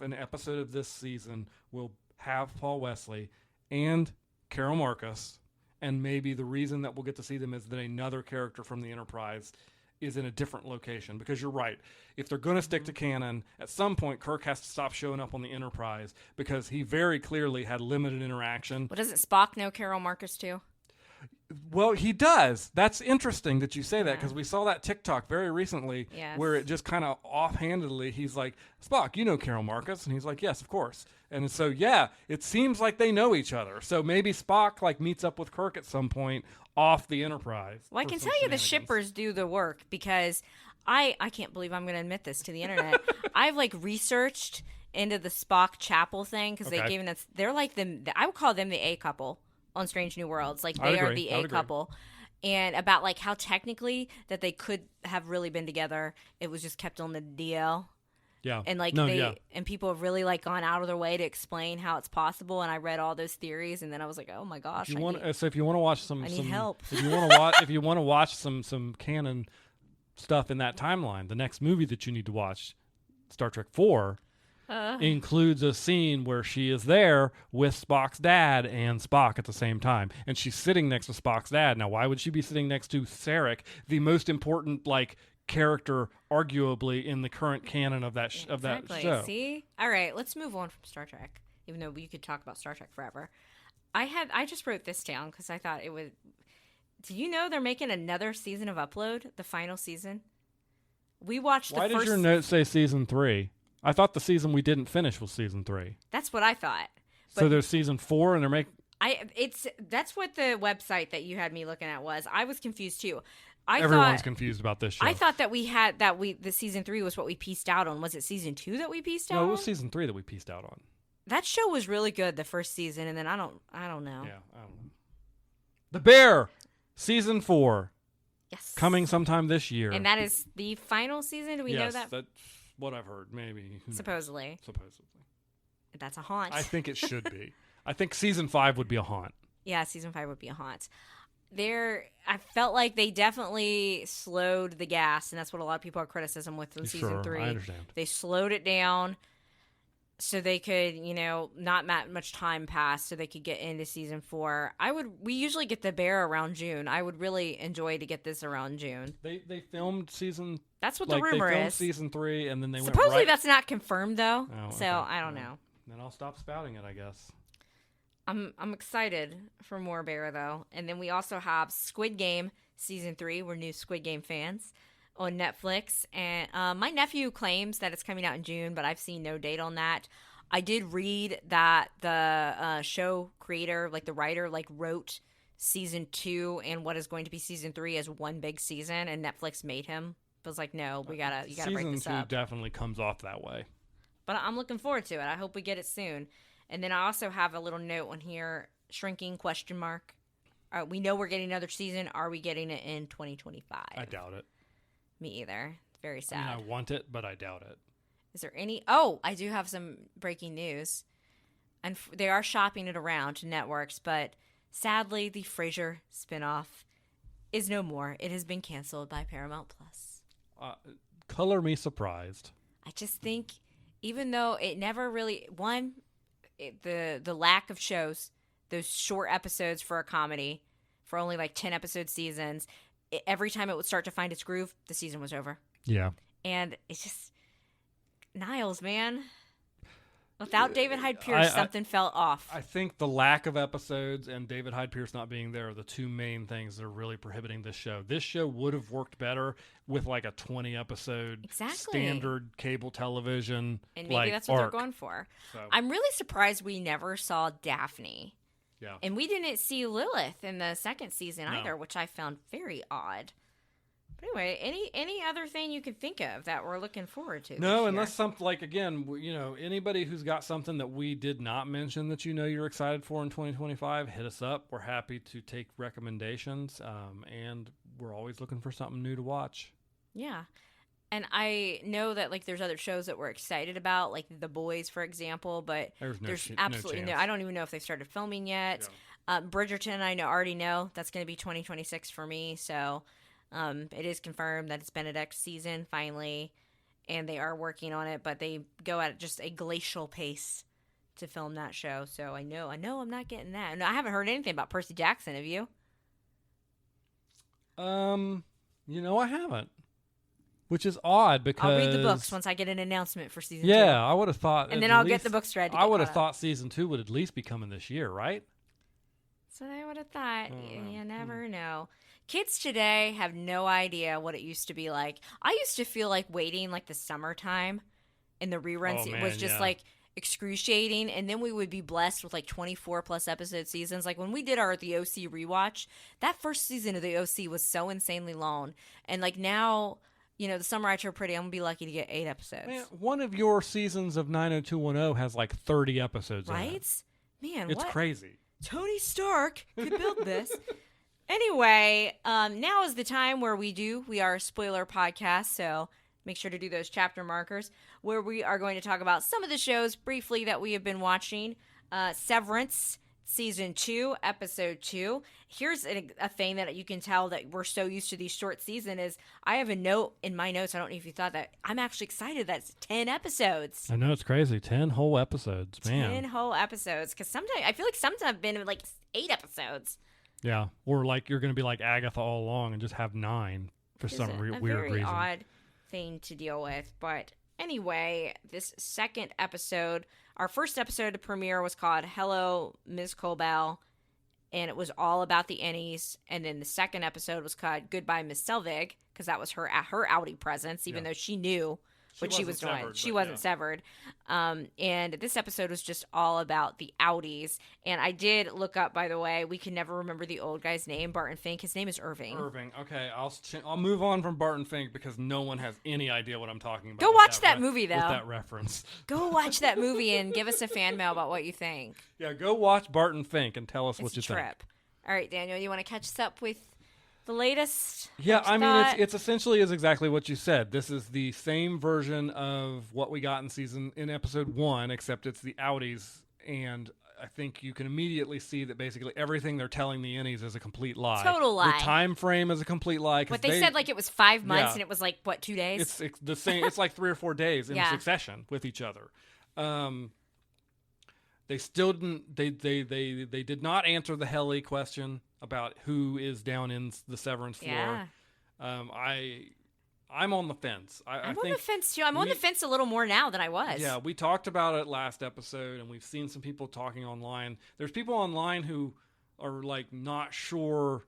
an episode of this season will have Paul Wesley and Carol Marcus, and maybe the reason that we'll get to see them is that another character from the Enterprise is in a different location. Because you're right. If they're going to stick to canon, at some point Kirk has to stop showing up on the Enterprise because he very clearly had limited interaction. Well, doesn't Spock know Carol Marcus too? Well, he does. That's interesting that you say that because we saw that TikTok very recently where it just kind of offhandedly, he's like, Spock, you know Carol Marcus? And he's like, yes, of course. And so, yeah, it seems like they know each other. So maybe Spock meets up with Kirk at some point off the Enterprise. Well, I can tell you the shippers do the work because I can't believe I'm going to admit this to the internet. I've researched into the Spock Chapel thing because they gave us, they're like I would call them the A couple on Strange New Worlds. Like they are the A couple. And about how technically that they could have really been together. It was just kept on the DL. Yeah. And and people have really gone out of their way to explain how it's possible. And I read all those theories, and then I was like, oh my gosh. If you want to watch some, I need help. If you want to watch some canon stuff in that timeline, the next movie that you need to watch, Star Trek 4, includes a scene where she is there with Spock's dad and Spock at the same time, and she's sitting next to Spock's dad. Now, why would she be sitting next to Sarek, the most important character, arguably, in the current canon of that that show? See, all right, let's move on from Star Trek. Even though we could talk about Star Trek forever, I just wrote this down because I thought it would. Do you know they're making another season of Upload, the final season? We watched. Why does your note say season 3? I thought the season we didn't finish was season 3. That's what I thought. So there's season 4, and they're making. That's what the website that you had me looking at was. I was confused too. Everyone's confused about this show. I thought that the season 3 was what we pieced out on. Was it season 2 that we pieced out on? No, it was season 3 that we pieced out on. That show was really good the first season, and then I don't know. Yeah, I don't know. The Bear, season 4. Yes. Coming sometime this year. And that is the final season? Do we know that? Yes, that's what I've heard. Maybe. Supposedly. That's a haunt. I think it should be. I think season 5 would be a haunt. Yeah, season 5 would be a haunt. I felt like they definitely slowed the gas, and that's what a lot of people are criticism with in season 3. I understand. They slowed it down so they could, not much time pass so they could get into season 4. We usually get the Bear around June. I would really enjoy to get this around June. They filmed season. That's what the rumor they filmed is. Season 3, and then they supposedly went that's not confirmed though. Oh, okay. So I don't know. Then I'll stop spouting it, I guess. I'm excited for more Bear though, and then we also have Squid Game season 3. We're new Squid Game fans on Netflix, and my nephew claims that it's coming out in June, but I've seen no date on that. I did read that the show creator, the writer, wrote season 2 and what is going to be season 3 as one big season, and Netflix made him. But was like, no, you gotta break this up. Season 2 definitely comes off that way. But I'm looking forward to it. I hope we get it soon. And then I also have a little note on here, shrinking ? We know we're getting another season. Are we getting it in 2025? I doubt it. Me either. It's very sad. I want it, but I doubt it. Is there any? Oh, I do have some breaking news. And they are shopping it around to networks, but sadly, the Frasier spinoff is no more. It has been canceled by Paramount Plus. color me surprised. I just think, even though it never really the lack of shows, those short episodes for a comedy, for only like 10 episode seasons, every time it would start to find its groove, the season was over. Yeah. And it's just Niles, man. Without David Hyde Pierce, something fell off. I think the lack of episodes and David Hyde Pierce not being there are the two main things that are really prohibiting this show. This show would have worked better with like a 20 episode standard cable television. And maybe that's what they're going for. So. I'm really surprised we never saw Daphne. Yeah. And we didn't see Lilith in the second season either, which I found very odd. But anyway, any other thing you can think of that we're looking forward to? No, unless something like, again, anybody who's got something that we did not mention that you're excited for in 2025, hit us up. We're happy to take recommendations, and we're always looking for something new to watch. Yeah. And I know that like there's other shows that we're excited about, like The Boys, for example, but there's absolutely no. I don't even know if they started filming yet. Yeah. Bridgerton, I already know that's going to be 2026 for me, so... it is confirmed that it's Benedict's season finally, and they are working on it, but they go at just a glacial pace to film that show. So I know I'm not getting that. No, I haven't heard anything about Percy Jackson. Have you? I haven't, which is odd because I'll read the books once I get an announcement for season 2. Yeah, I would have thought, and then I'll get the books ready. I would have thought season 2 would at least be coming this year, right? So I would have thought. You never know. Kids today have no idea what it used to be like. I used to feel like waiting like the summertime in the reruns was just like excruciating. And then we would be blessed with like 24 plus episode seasons. Like when we did the OC rewatch, that first season of the OC was so insanely long. And like now, the Summer I Turned Pretty, I'm going to be lucky to get 8 episodes. Man, one of your seasons of 90210 has like 30 episodes in it. Right? Man, it's crazy. Tony Stark could build this. Anyway, now is the time where we are a spoiler podcast, so make sure to do those chapter markers, where we are going to talk about some of the shows briefly that we have been watching. Severance, Season 2, Episode 2. Here's a thing that you can tell that we're so used to these short seasons is I have a note in my notes, I don't know if you thought that, I'm actually excited that it's 10 episodes. I know, it's crazy. 10 whole episodes, man. 10 whole episodes, because I feel like sometimes have been like 8 episodes. Yeah, or like you're going to be like Agatha all along and just have 9 for some weird reason. A very odd thing to deal with. But anyway, this second episode, our first episode to premiere was called Hello, Ms. Colbell, and it was all about the Ennies. And then the second episode was called Goodbye, Miss Selvig, because that was her outie presence, even though she knew what she was doing. She wasn't severed. And this episode was just all about the outies. And I did look up, by the way, we can never remember the old guy's name, Barton Fink. His name is Irving. Irving. Okay, I'll move on from Barton Fink because no one has any idea what I'm talking about. Go watch that movie, though. With that reference. Go watch that movie and give us a fan mail about what you think. Yeah, go watch Barton Fink and tell us what you think. All right, Daniel, you want to catch us up with the latest? Yeah, I mean, it's essentially is exactly what you said. This is the same version of what we got in episode 1, except it's the outies, and I think you can immediately see that basically everything they're telling the Ennies is a complete lie. Total lie. The time frame is a complete lie. But they said like it was 5 months, and it was like what, 2 days? It's the same. It's like 3 or 4 days in succession with each other. They still didn't. They did not answer the Helly question about who is down in the Severance floor. Yeah. I'm on the fence. I'm on the fence too. I'm on the fence a little more now than I was. Yeah, we talked about it last episode, and we've seen some people talking online. There's people online who are like not sure.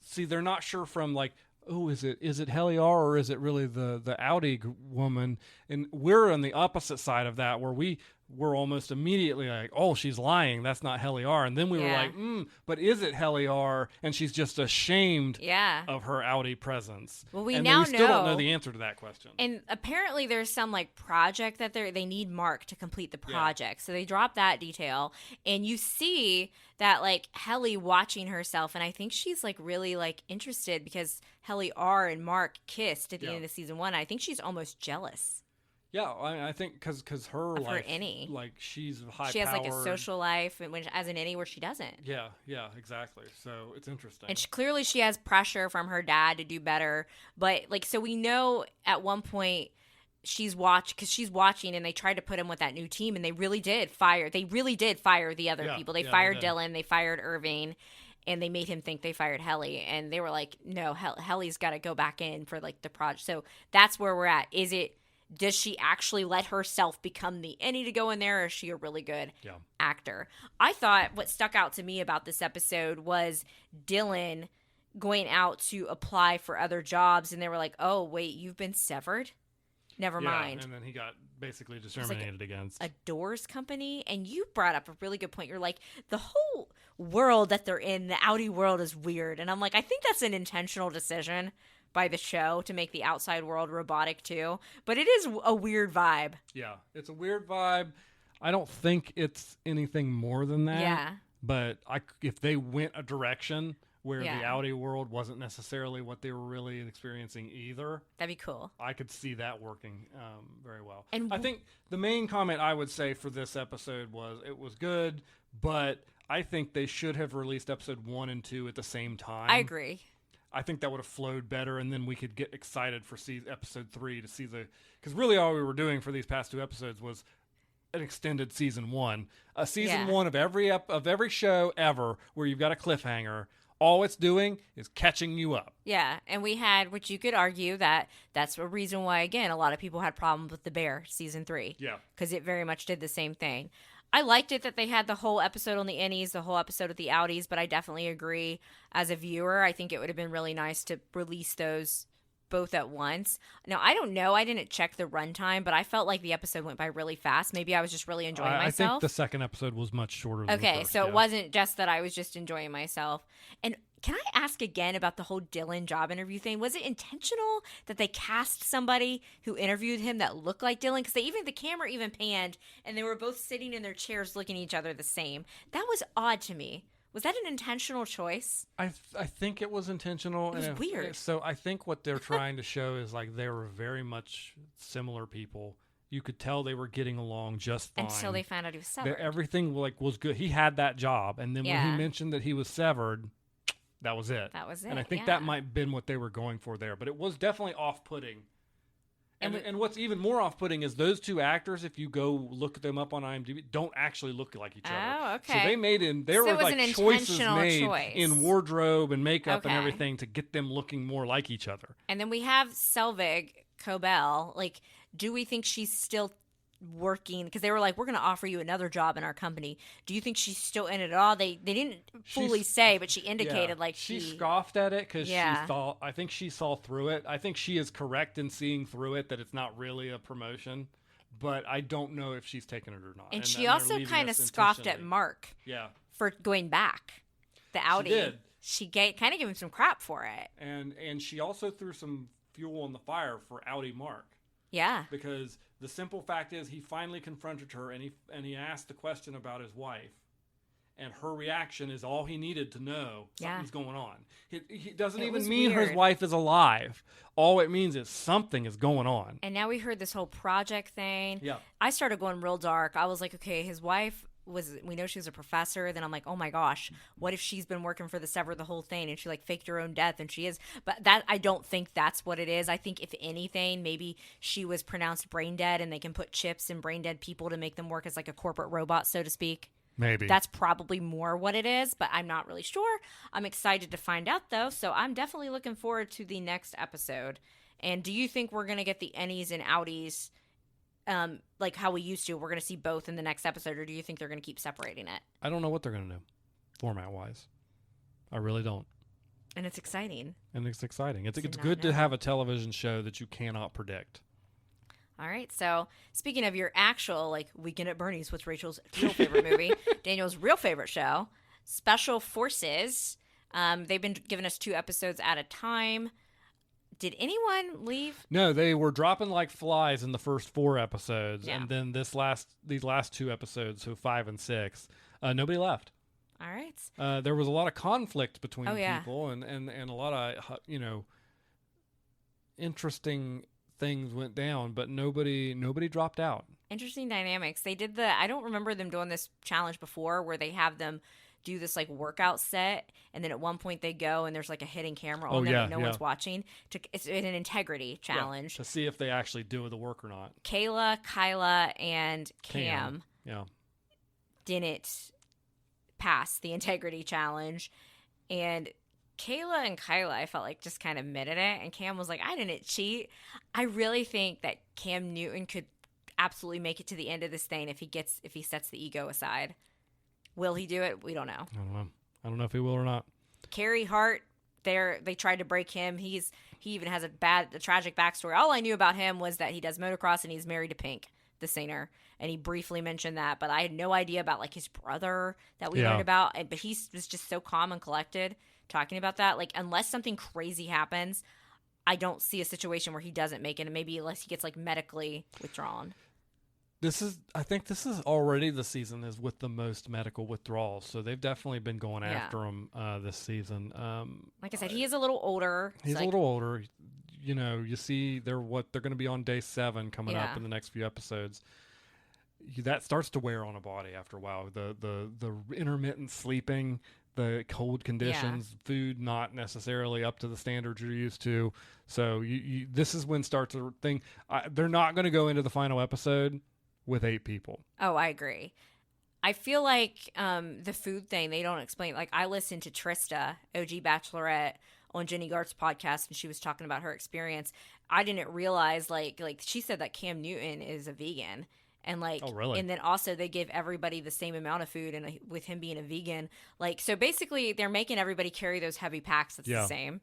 See, they're not sure from like, oh, is it Heliar or is it really the Audi woman? And we're on the opposite side of that, where we're almost immediately like, oh, she's lying. That's not Heliar. And then we were like, but is it Heliar? And she's just ashamed of her Audi presence. Well, we still don't know the answer to that question. And apparently there's some like project that they need Mark to complete the project. Yeah. So they drop that detail. And you see that like Helly watching herself. And I think she's like really like interested because Heliar and Mark kissed at the end of season 1. I think she's almost jealous. Yeah, I think because her of life, her innie. like she's high. She has like a powered. social life, and when as an innie where she doesn't. Yeah, exactly. So it's interesting. And clearly she has pressure from her dad to do better. But like, so we know at one point she's watching, and they tried to put him with that new team, and they really did fire the other people. They fired Dylan, they fired Irving, and they made him think they fired Helly, and they were like, no, Helly's got to go back in for like the project. So that's where we're at. Does she actually let herself become the any to go in there, or is she a really good actor? I thought what stuck out to me about this episode was Dylan going out to apply for other jobs, and they were like, oh, wait, you've been severed? Never mind. And then he got basically discriminated against. A doors company? And you brought up a really good point. You're like, the whole world that they're in, the Audi world, is weird. And I'm like, I think that's an intentional decision by the show to make the outside world robotic too, but it is a weird vibe. Yeah, it's a weird vibe. I don't think it's anything more than that. Yeah. But if they went a direction where the Audi world wasn't necessarily what they were really experiencing either, that'd be cool. I could see that working very well. And I think the main comment I would say for this episode was it was good, but I think they should have released episode 1 and 2 at the same time. I agree. I think that would have flowed better, and then we could get excited for episode 3 to see because really all we were doing for these past 2 episodes was an extended season 1, a season 1 of every show ever where you've got a cliffhanger. All it's doing is catching you up. Yeah, and we had, which you could argue that's a reason why, again, a lot of people had problems with The Bear season 3. Yeah, because it very much did the same thing. I liked it that they had the whole episode on the innies, the whole episode with the outies, but I definitely agree as a viewer, I think it would have been really nice to release those both at once. Now, I don't know. I didn't check the runtime, but I felt like the episode went by really fast. Maybe I was just really enjoying myself. I think the second episode was much shorter than the first. So it wasn't just that I was just enjoying myself. And can I ask again about the whole Dylan job interview thing? Was it intentional that they cast somebody who interviewed him that looked like Dylan? Because the camera even panned, and they were both sitting in their chairs looking at each other the same. That was odd to me. Was that an intentional choice? I think it was intentional. It was weird. So I think what they're trying to show is like they were very much similar people. You could tell they were getting along just fine. Until they found out he was severed. Everything was good. He had that job. And then when he mentioned that he was severed, that was it. And I think that might have been what they were going for there. But it was definitely off-putting. And what's even more off-putting is those 2 actors, if you go look them up on IMDb, don't actually look like each other. Oh, okay. So they made there were like choices made in wardrobe and makeup and everything to get them looking more like each other. And then we have Selvig Cobell. Like, do we think she's still working? Because they were like, we're going to offer you another job in our company. Do you think she's still in it at all? They didn't fully say, but she indicated like she scoffed at it because I think she saw through it. I think she is correct in seeing through it that it's not really a promotion, but I don't know if she's taken it or not. And she also kind of scoffed at Mark for going back. The Audi. She did. She kind of gave him some crap for it. And she also threw some fuel on the fire for Audi Mark. Yeah. Because the simple fact is he finally confronted her and he asked the question about his wife. And her reaction is all he needed to know. Something's going on. He doesn't even mean his wife is alive. All it means is something is going on. And now we heard this whole project thing. Yeah. I started going real dark. I was like, okay, his wife we know she was a professor. Then I'm like, oh my gosh, what if she's been working for the Sever the whole thing and she like faked her own death and she is, but that, I don't think that's what it is. I think if anything, maybe she was pronounced brain dead and they can put chips in brain dead people to make them work as like a corporate robot, so to speak. Maybe. That's probably more what it is, but I'm not really sure. I'm excited to find out though. So I'm definitely looking forward to the next episode. And do you think we're going to get the Ennies and Outies like how we used to? We're going to see both in the next episode, or do you think they're going to keep separating it? I don't know what they're going to do format-wise. I really don't. And it's exciting. It's good to have a television show that you cannot predict. All right. So speaking of your actual like Weekend at Bernie's, what's Rachel's real favorite movie, Daniel's real favorite show, Special Forces. They've been giving us 2 episodes at a time. Did anyone leave? No, they were dropping like flies in the first 4 episodes, yeah. And then these last 2 episodes, so 5 and 6, nobody left. All right. There was a lot of conflict between people, and a lot of interesting things went down, but nobody dropped out. Interesting dynamics. They did I don't remember them doing this challenge before where they have them do this like workout set, and then at one point they go and there's like a hidden camera on them and no one's watching. It's an integrity challenge to see if they actually do the work or not. Kayla, Kyla, and Cam didn't pass the integrity challenge, and Kayla and Kyla, I felt like, just kind of admitted it, and Cam was like, I didn't cheat. I really think that Cam Newton could absolutely make it to the end of this thing if he sets the ego aside. Will he do it? We don't know. I don't know if he will or not. Carrie Hart, they tried to break him. He even has a tragic backstory. All I knew about him was that he does motocross and he's married to Pink, the singer, and he briefly mentioned that, but I had no idea about like his brother that we learned about. But he was just so calm and collected talking about that. Like, unless something crazy happens, I don't see a situation where he doesn't make it, and maybe unless he gets like medically withdrawn. I think this is already the season is with the most medical withdrawals, so they've definitely been going after him this season. Like I said, he is a little older. He's a little older. You know, you see they're going to be on day 7 coming up in the next few episodes. That starts to wear on a body after a while. The intermittent sleeping, the cold conditions, food not necessarily up to the standards you're used to. So this is when starts a thing. They're not going to go into the final episode with 8 people. Oh, I agree. I feel like the food thing, they don't explain. Like, I listened to Trista, OG Bachelorette, on Jenny Gart's podcast, and she was talking about her experience. I didn't realize, like she said that Cam Newton is a vegan. And like, oh, really? And then also they give everybody the same amount of food, and with him being a vegan, like, so basically they're making everybody carry those heavy packs that's the same.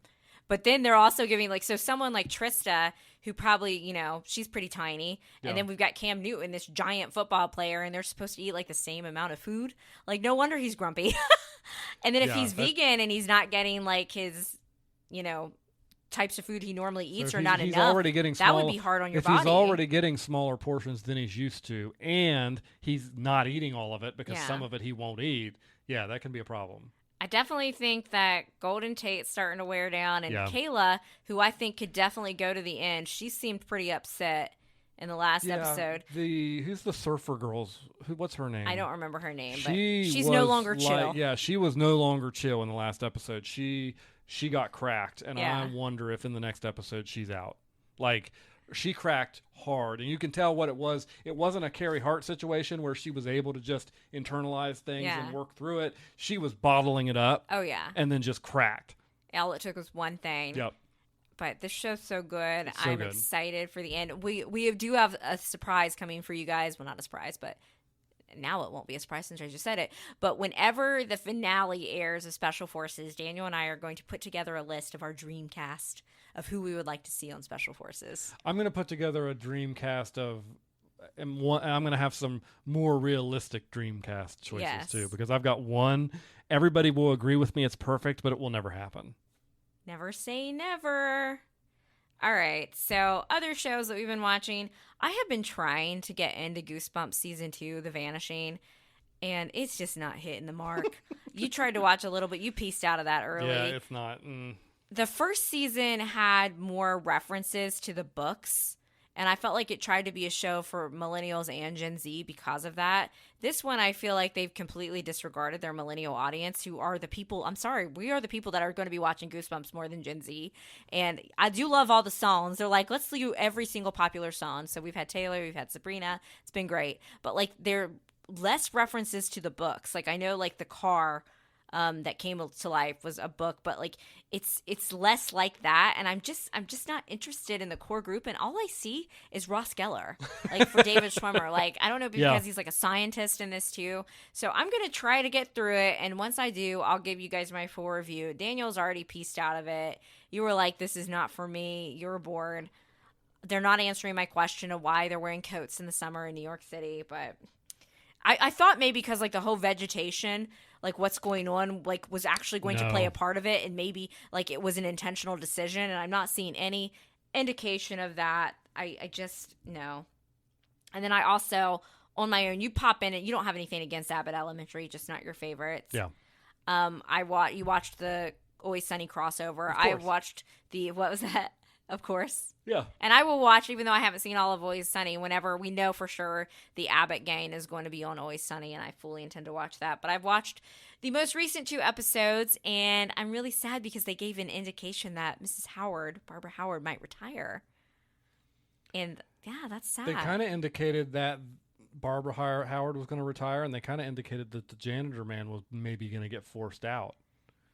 But then they're also giving, like, so someone like Trista, who probably, you know, she's pretty tiny. Yeah. And then we've got Cam Newton, this giant football player, and they're supposed to eat, like, the same amount of food. Like, no wonder he's grumpy. And then if he's vegan and he's not getting, like, his, you know, types of food he normally eats or not enough, already getting that would be hard on your body. If he's already getting smaller portions than he's used to, and he's not eating all of it because some of it he won't eat, that can be a problem. I definitely think that Golden Tate's starting to wear down, and Kayla, who I think could definitely go to the end, she seemed pretty upset in the last episode. Who's the surfer girl's? What's her name? I don't remember her name, but she's no longer chill. Yeah, she was no longer chill in the last episode. She got cracked, and I wonder if in the next episode she's out. Like, she cracked hard, and you can tell what it was. It wasn't a Carrie Hart situation where she was able to just internalize things and work through it. She was bottling it up. Oh, yeah. And then just cracked. All it took was one thing. Yep. But this show's so good. I'm excited for the end. We do have a surprise coming for you guys. Well, not a surprise, but now it won't be a surprise since I just said it. But whenever the finale airs of Special Forces, Daniel and I are going to put together a list of our dream cast of who we would like to see on Special Forces. I'm going to put together a dream cast of, and I'm going to have some more realistic dream cast choices too, because I've got one. Everybody will agree with me it's perfect, but it will never happen. Never say never. All right, so other shows that we've been watching. I have been trying to get into Goosebumps Season 2, The Vanishing, and it's just not hitting the mark. You tried to watch a little bit. You pieced out of that early. Yeah, it's not. The first season had more references to the books, and I felt like it tried to be a show for millennials and Gen Z because of that. This one, I feel like they've completely disregarded their millennial audience, who are the people, I'm sorry, we are the people that are going to be watching Goosebumps more than Gen Z. And I do love all the songs. They're like, let's do every single popular song. So we've had Taylor, we've had Sabrina. It's been great. But like, they're less references to the books. Like, I know like the car that came to life was a book, but like it's less like that, and I'm just not interested in the core group, and all I see is Ross Geller, like, for David Schwimmer. Like, I don't know, because he's like a scientist in this too. So I'm gonna try to get through it, and once I do, I'll give you guys my full review. Daniel's already pieced out of it. You were like, this is not for me. You were bored. They're not answering my question of why they're wearing coats in the summer in New York City, but I thought maybe because like the whole vegetation, like what's going on, like was actually going to play a part of it, and maybe like it was an intentional decision, and I'm not seeing any indication of that. I just, no. And then I also, on my own, you pop in it, you don't have anything against Abbott Elementary, just not your favorites. Yeah. You watched the Always Sunny crossover. I watched the, what was that? of course. Yeah. And I will watch, even though I haven't seen all of Always Sunny, whenever we know for sure the Abbott gang is going to be on Always Sunny, and I fully intend to watch that. But I've watched the most recent 2 episodes, and I'm really sad because they gave an indication that Mrs. Howard, Barbara Howard, might retire. And yeah, that's sad. They kind of indicated that Barbara Howard was going to retire, and they kind of indicated that the janitor man was maybe going to get forced out.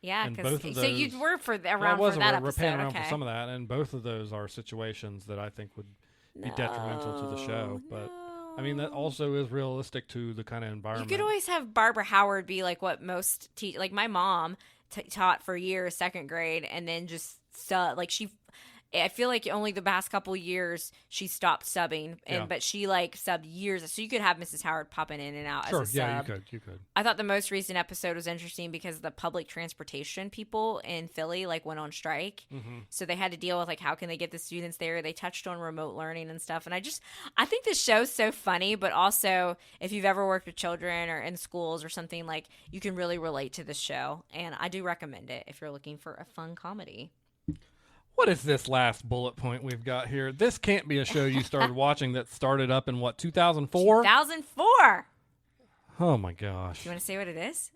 Yeah, And because both of so those- you were for Yeah, around it was for that we're episode. paying around Okay. for some of that, and both of those are situations that I think would be detrimental to the show. But I mean, that also is realistic to the kind of environment. You could always have Barbara Howard be like what most like my mom taught for years, 2nd grade, and then just like she. I feel like only the past couple years she stopped subbing, but she like subbed years. So you could have Mrs. Howard popping in and out. Sure, as a yeah, sub. you could. I thought the most recent episode was interesting because the public transportation people in Philly like went on strike, so they had to deal with like how can they get the students there. They touched on remote learning and stuff, and I think this show's so funny, but also if you've ever worked with children or in schools or something, like you can really relate to this show, and I do recommend it if you're looking for a fun comedy. What is this last bullet point we've got here? This can't be a show you started watching that started up in what, 2004? 2004. Oh my gosh. You want to say what it is?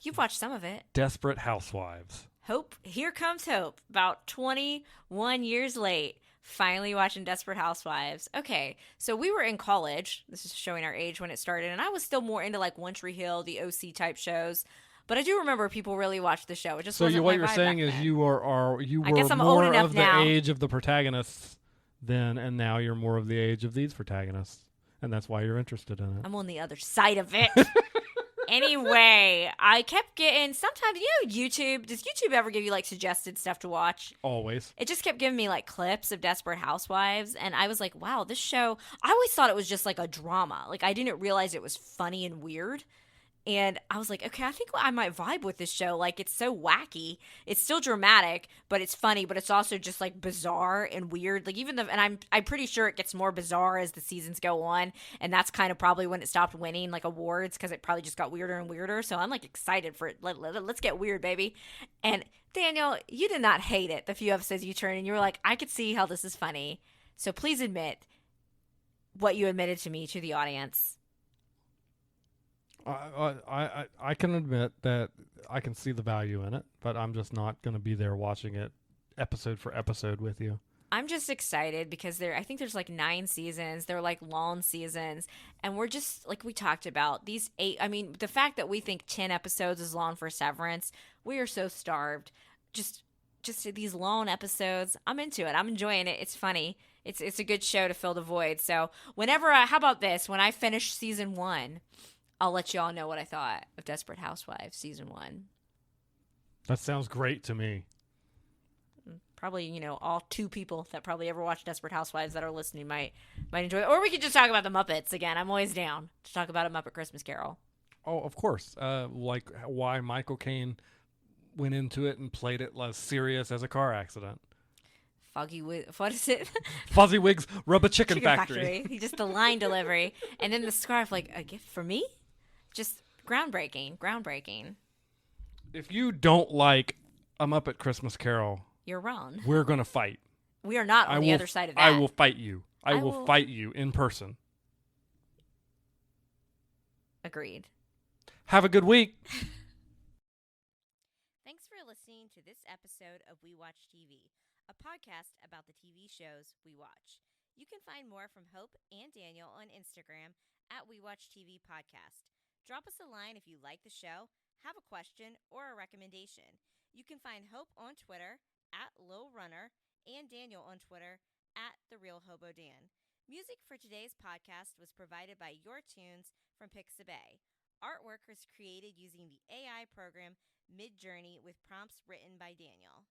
You've watched some of it. Desperate Housewives. Hope. Here comes Hope. About 21 years late. Finally watching Desperate Housewives. Okay, so we were in college. This is showing our age when it started, and I was still more into like One Tree Hill, the OC type shows. But I do remember people really watched the show. It just wasn't what my you're vibe saying back is then. you were I guess I'm more old enough of now. the age of the protagonists then, and now you're more of the age of these protagonists, and that's why you're interested in it. I'm on the other side of it. Anyway, I kept getting sometimes, YouTube. Does YouTube ever give you like suggested stuff to watch? Always. It just kept giving me like clips of Desperate Housewives, and I was like, wow, this show, I always thought it was just like a drama. Like I didn't realize it was funny and weird. And I was like, okay, I think I might vibe with this show. Like, it's so wacky. It's still dramatic, but it's funny, but it's also just like bizarre and weird. Like and I'm pretty sure it gets more bizarre as the seasons go on. And that's kind of probably when it stopped winning like awards, because it probably just got weirder and weirder. So I'm like excited for it. Let's get weird, baby. And Daniel, you did not hate it the few episodes you turned, and you were like, I could see how this is funny. So please admit what you admitted to me, to the audience. I can admit that I can see the value in it, but I'm just not going to be there watching it episode for episode with you. I'm just excited because I think there's like 9 seasons. They're like long seasons. And we're just, like we talked about, these 8, I mean, the fact that we think 10 episodes is long for Severance, we are so starved. Just these long episodes. I'm into it. I'm enjoying it. It's funny. It's a good show to fill the void. So how about this? When I finish season 1, I'll let you all know what I thought of Desperate Housewives season 1. That sounds great to me. Probably, all 2 people that probably ever watched Desperate Housewives that are listening might enjoy it. Or we could just talk about the Muppets again. I'm always down to talk about A Muppet Christmas Carol. Oh, of course. Like why Michael Caine went into it and played it less serious as a car accident. What is it? Fozzie Rub a Chicken Factory. He just the line delivery. And then the scarf, like, a gift for me? Just groundbreaking. If you don't like A Muppet Christmas Carol, you're wrong. We're going to fight. We are not on the other side of that. I will fight you. I will fight you in person. Agreed. Have a good week. Thanks for listening to this episode of We Watch TV, a podcast about the TV shows we watch. You can find more from Hope and Daniel on Instagram at We Watch TV Podcast. Drop us a line if you like the show, have a question, or a recommendation. You can find Hope on Twitter at Lil Runner and Daniel on Twitter at The Real Hobo Dan. Music for today's podcast was provided by Your Tunes from Pixabay. Artwork was created using the AI program Midjourney with prompts written by Daniel.